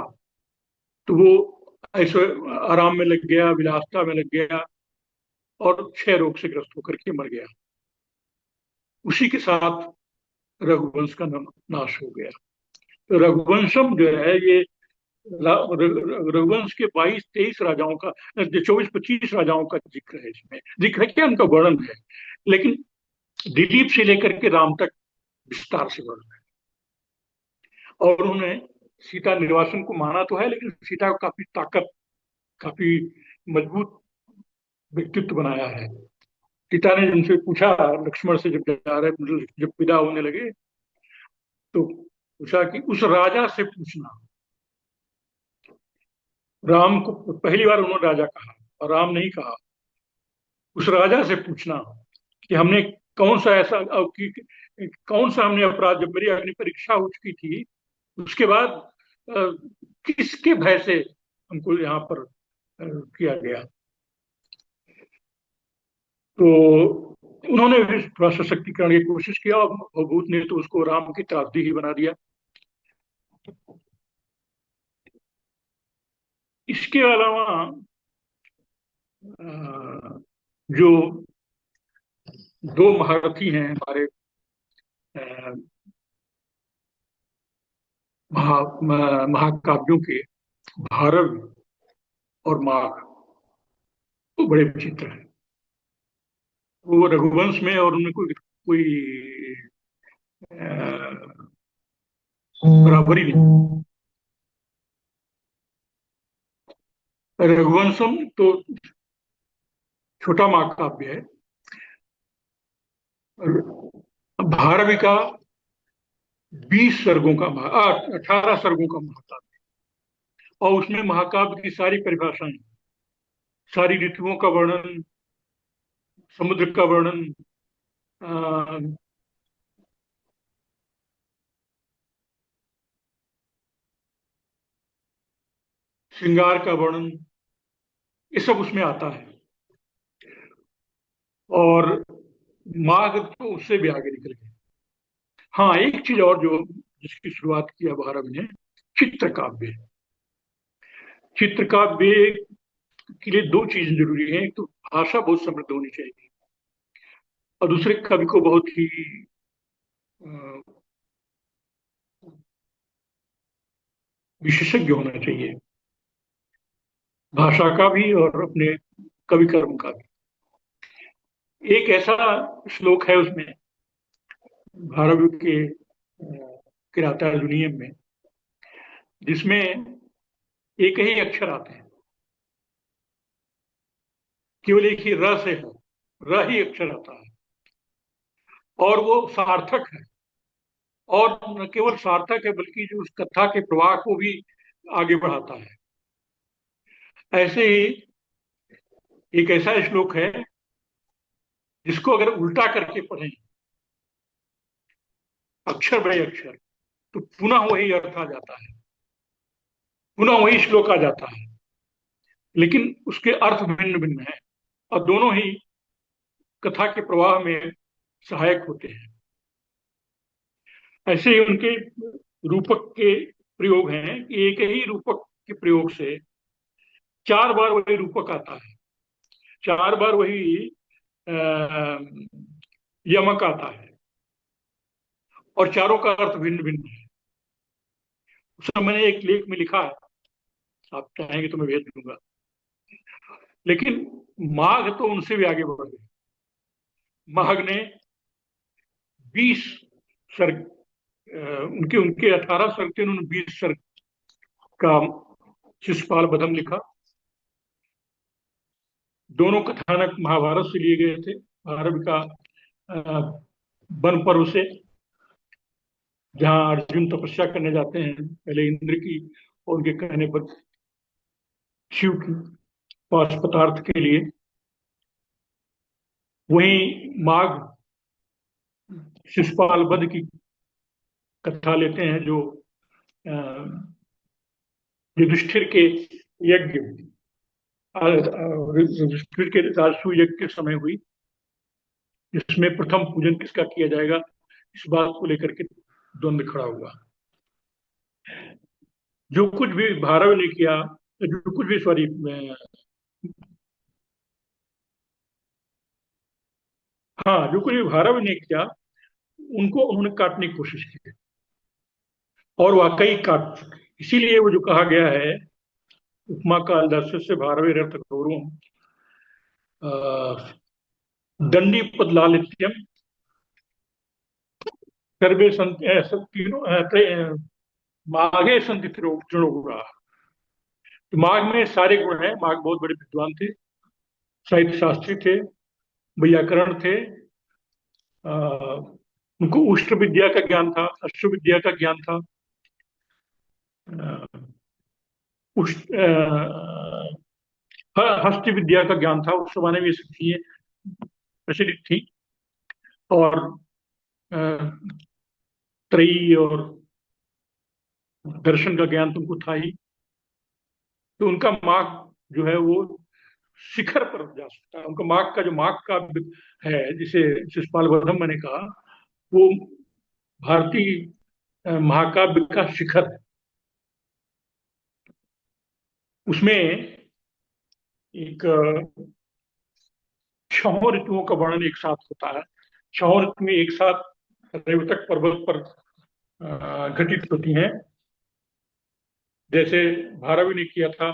तो वो ऐसे आराम में लग गया, विलासता में लग गया और क्षय रोग से ग्रस्त होकर के मर गया। उसी के साथ रघुवंश का नाश हो गया। तो रघुवंशम जो है ये रघुवंश के 22-23 राजाओं का, 24-25 राजाओं का जिक्र है। इसमें जिक्र है क्या, उनका वर्णन है, लेकिन दिलीप से लेकर के राम तक विस्तार से वर्णन है। और उन्होंने सीता निर्वासन को माना तो है, लेकिन सीता को काफी ताकत, काफी मजबूत व्यक्तित्व बनाया है। सीता ने उनसे पूछा, लक्ष्मण से जब जा रहे, मतलब जब विदा होने लगे, तो पूछा कि उस राजा से पूछना। राम को पहली बार उन्होंने राजा कहा और राम नहीं कहा, उस राजा से पूछना कि हमने कौन सा ऐसा कौन सा हमने अपराध, जब मेरी अग्नि परीक्षा हो चुकी थी उसके बाद किसके भय से हमको यहाँ पर किया गया। तो उन्होंने भी थोड़ा सशक्तिकरण की कोशिश किया और भूत ने तो उसको राम की त्रासदी ही बना दिया। इसके अलावा जो दो महारथी हैं हमारे महाकाव्यों के, भारव और माघ, वो बड़े विचित्र हैं। वो रघुवंश में और उनमें कोई कोई अ, बराबरी नहीं। रघुवंशम तो छोटा महाकाव्य है। भारवी का 20 सर्गों का 18 सर्गों का महाकाव्य, और उसमें महाकाव्य की सारी परिभाषाएं, सारी ऋतुओं का वर्णन, समुद्र का वर्णन, अ, श्रृंगार का वर्णन, ये सब उसमें आता है। और माघ तो उससे भी आगे निकल गए। हाँ, एक चीज और जो जिसकी शुरुआत किया भारत ने, चित्र काव्य। चित्र काव्य के लिए दो चीजें जरूरी हैं। एक तो भाषा बहुत समृद्ध होनी चाहिए, और दूसरे कवि को बहुत ही अ, विशेषज्ञ होना चाहिए, भाषा का भी और अपने कवि कर्म का भी। एक ऐसा श्लोक है उसमें, भारत के किराता अर्जुनीयम में, जिसमें एक ही अक्षर आते हैं, केवल एक ही र से है, र ही अक्षर आता है, और वो सार्थक है। और न केवल सार्थक है, बल्कि जो उस कथा के प्रवाह को भी आगे बढ़ाता है। ऐसे ही एक ऐसा श्लोक है जिसको अगर उल्टा करके पढ़ें, अक्षर बाय अक्षर, तो पुनः वही अर्थ आ जाता है, पुनः वही श्लोक आ जाता है, लेकिन उसके अर्थ भिन्न भिन्न हैं, और दोनों ही कथा के प्रवाह में सहायक होते हैं। ऐसे ही उनके रूपक के प्रयोग हैं कि एक ही रूपक के प्रयोग से 4 बार वही रूपक आता है, 4 बार वही अ, यमक आता है, और चारों का अर्थ भिन्न भिन्न है। उसमें मैंने एक लेख में लिखा है, आप चाहेंगे तो मैं भेज दूंगा। लेकिन माघ तो उनसे भी आगे बढ़ गए। माघ ने 20 सर्ग, उनके उनके 18 सर्ग थे, उन्होंने 20 सर्ग का शिशुपाल बधम लिखा। दोनों कथानक महाभारत से लिए गए थे। भारत का अ, वन पर्व से, जहाँ अर्जुन तपस्या करने जाते हैं पहले इंद्र की, और उनके कहने पर शिव की पास पदार्थ के लिए। वहीं माघ शिशुपाल वध की कथा लेते हैं, जो अ, युधिष्ठिर के यज्ञ, युधिष्ठिर के राजसूय यज्ञ के समय हुई, जिसमें प्रथम पूजन किसका किया जाएगा, इस बात को लेकर के द्वंद्व खड़ा हुआ। जो कुछ भी भारत ने किया, जो कुछ भी, सॉरी, हाँ, जो कुछ भी भारत ने किया, उनको उन्होंने काटने की कोशिश की, और वाकई काट चुके। इसीलिए वो जो कहा गया है, उपमा का दर्श से भारवे रथ गौरवम, दंडी पद लालित्यम, सर्वे संत तीनों माघे संति गुणा। तो माघ में सारे गुण हैं। माघ बहुत बड़े विद्वान थे, साहित्य शास्त्री थे, व्याकरण थे, अ, उनको उष्ट विद्या का ज्ञान था, अश्व विद्या का ज्ञान था, अ, उष्ट हस्त विद्या का ज्ञान था। उस जमाने में ये सब चीजें प्रचलित थी। और अ, त्रयी और दर्शन का ज्ञान तुमको था ही। तो उनका मार्ग जो है वो शिखर पर जा सकता है। उनका मार्ग का जो मार्ग का है, जिसे शिशुपाल वर्धन मैंने कहा, वो भारतीय महाकाव्य का शिखर है। उसमें एक 6 ऋतुओं का वर्णन एक साथ होता है। 6 ऋतु में एक साथ रेवतक पर्वत पर घटित होती हैं। जैसे भारवी ने किया था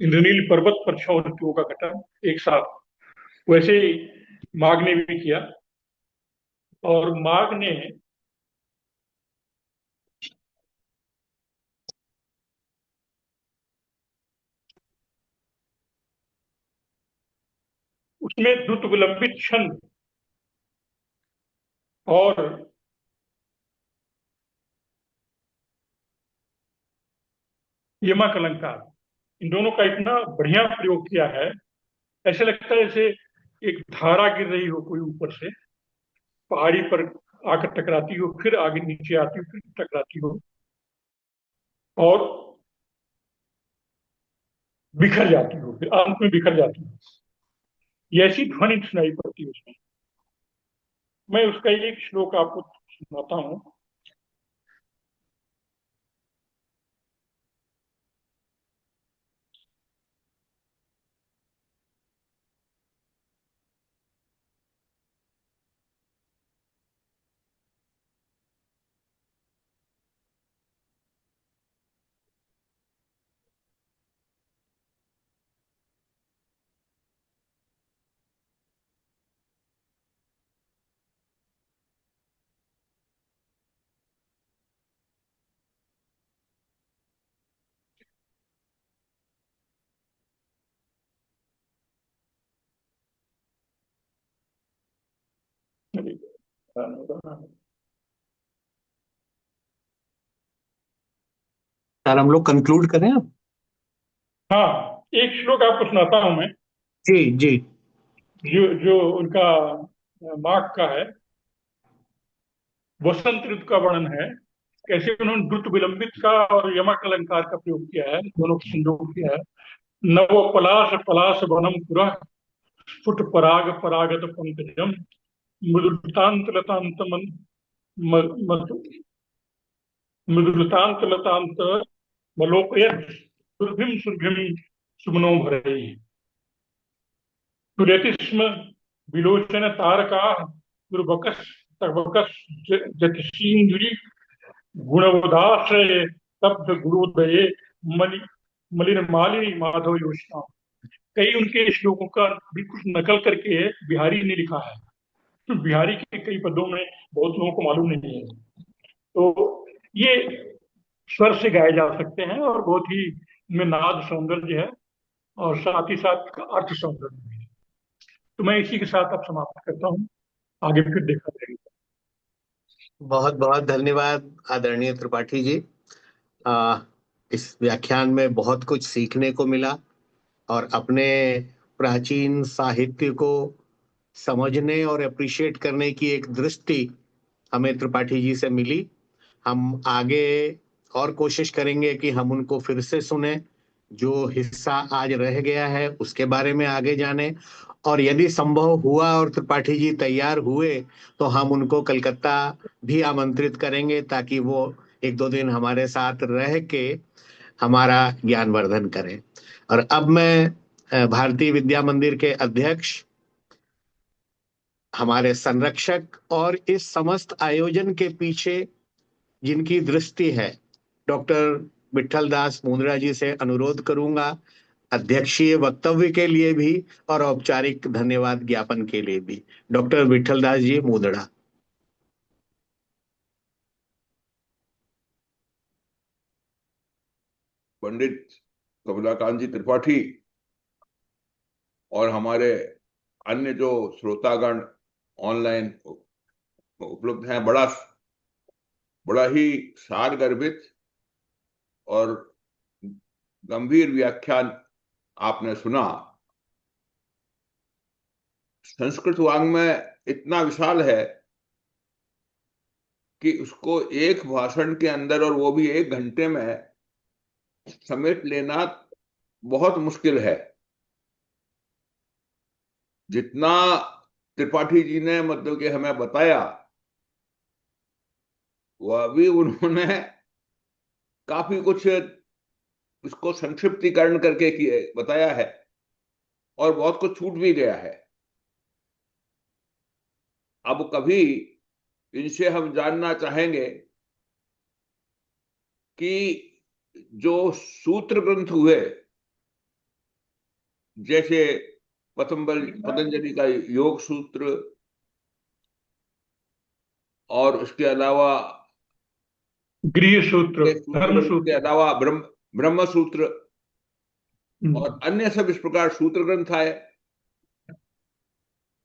इंद्रनील पर्वत पर 6 ऋतुओं का गठन एक साथ, वैसे ही माघ ने भी किया। और माघ ने उसमें द्रुत विलंबित छंद और यमक अलंकार, इन दोनों का इतना बढ़िया प्रयोग किया है, ऐसे लगता है जैसे एक धारा गिर रही हो कोई ऊपर से, पहाड़ी पर आकर टकराती हो, फिर आगे नीचे आती हो, फिर टकराती हो और बिखर जाती हो, फिर अंत में बिखर जाती हो। ये ऐसी ध्वनि सुनाई पड़ती है उसमें। मैं उसका एक श्लोक आपको सुनाता हूँ। सर हम लोग कंक्लूड करें अब। हाँ, एक श्लोक आपको सुनाता हूं मैं, जी जी। जो जो उनका माघ का है, वसंत ऋतु का वर्णन है, कैसे उन्होंने द्रुत विलंबित का और यमक अलंकार का प्रयोग किया है, दोनों का संयोग किया है। नव पलाश पलाश वनम पुरा, स्फुट पराग परागत पंकजम, मृदुतांत लतांत मृदुतांत लतांत मलोपयत सुरभिम सुरभिम सुमनो भरे, सुरेतिस्म विलोचन तारका दुर्बकस तर्बकस जतिशींद्रि गुणवदाश्रय तब्ध गुरुदये मलि मलिन मालिनी माधव योजना। कई उनके श्लोकों का बिल्कुल नकल करके बिहारी ने लिखा है। तो बिहारी के कई पदों में बहुत लोगों को मालूम नहीं है। तो ये स्वर से गाए जा सकते हैं और बहुत ही इनमें नाद सौंदर्य है और साथ ही साथ अर्थ सौंदर्य भी है। तो मैं इसी के साथ अब समाप्त करता हूँ, आगे फिर देखा जाएगा। बहुत बहुत धन्यवाद आदरणीय त्रिपाठी जी। आ, इस व्याख्यान में बहुत कुछ सीखने को मिला और अपने प्राचीन साहित्य को समझने और अप्रिशिएट करने की एक दृष्टि हमें त्रिपाठी जी से मिली। हम आगे और कोशिश करेंगे कि हम उनको फिर से सुने, जो हिस्सा आज रह गया है उसके बारे में आगे जाने, और यदि संभव हुआ और त्रिपाठी जी तैयार हुए तो हम उनको कलकत्ता भी आमंत्रित करेंगे ताकि वो एक दो दिन हमारे साथ रह के हमारा ज्ञानवर्धन करें। और अब मैं भारतीय विद्या मंदिर के अध्यक्ष, हमारे संरक्षक और इस समस्त आयोजन के पीछे जिनकी दृष्टि है, डॉक्टर विट्ठल दास मुंदड़ा जी से अनुरोध करूंगा, अध्यक्षीय वक्तव्य के लिए भी और औपचारिक धन्यवाद ज्ञापन के लिए भी। डॉक्टर विट्ठल दास जी मुंदड़ा। पंडित कमलाकांत जी त्रिपाठी और हमारे अन्य जो श्रोतागण ऑनलाइन उपलब्ध हैं, बड़ा बड़ा ही सार गर्भित और गंभीर व्याख्यान आपने सुना। संस्कृत वाङ्मय इतना विशाल है कि उसको एक भाषण के अंदर, और वो भी 1 घंटे में, समेट लेना बहुत मुश्किल है। जितना त्रिपाठी जी ने मतलब कि हमें बताया, वह भी उन्होंने काफी कुछ इसको संक्षिप्तीकरण करके बताया है और बहुत कुछ छूट भी गया है। अब कभी इनसे हम जानना चाहेंगे कि जो सूत्र ग्रंथ हुए, जैसे पतंजलि का योग सूत्र, और उसके अलावा गृह सूत्र, ये सूत्र, धर्म उसके सूत्र। अलावा ब्रह्म सूत्र और हम्म। अन्य सब इस प्रकार सूत्र ग्रंथ आए।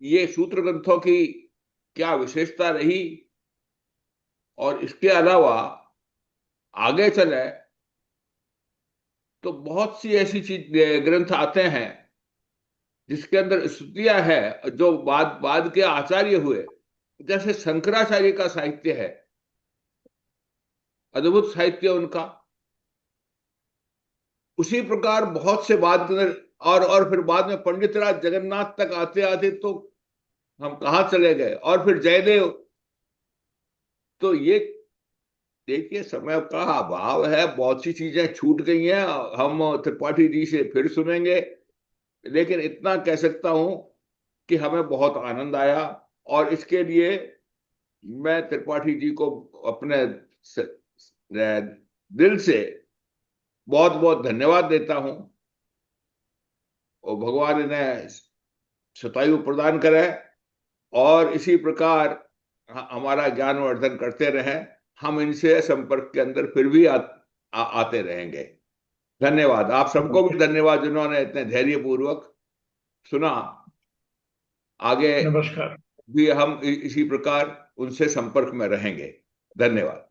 ये सूत्र ग्रंथों की क्या विशेषता रही, और इसके अलावा आगे चले तो बहुत सी ऐसी चीज ग्रंथ आते हैं जिसके अंदर स्तुतियां है, जो बाद बाद के आचार्य हुए, जैसे शंकराचार्य का साहित्य है, अद्भुत साहित्य उनका। उसी प्रकार बहुत से बाद के अंदर और फिर बाद में पंडितराज जगन्नाथ तक आते आते तो हम कहाँ चले गए, और फिर जयदेव। तो ये देखिए, समय का अभाव है, बहुत सी चीजें छूट गई हैं। हम त्रिपाठी जी से फिर सुनेंगे, लेकिन इतना कह सकता हूं कि हमें बहुत आनंद आया, और इसके लिए मैं त्रिपाठी जी को अपने दिल से बहुत बहुत धन्यवाद देता हूं। और भगवान इन्हें शतायु प्रदान करे, और इसी प्रकार हमारा ज्ञानवर्धन करते रहें। हम इनसे संपर्क के अंदर फिर भी आते रहेंगे। धन्यवाद। आप सबको भी धन्यवाद जिन्होंने इतने धैर्यपूर्वक सुना। आगे नमस्कार। भी हम इसी प्रकार उनसे संपर्क में रहेंगे। धन्यवाद।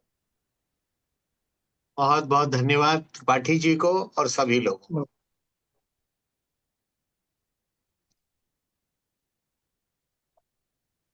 बहुत बहुत धन्यवाद त्रिपाठी जी को और सभी लोगों को।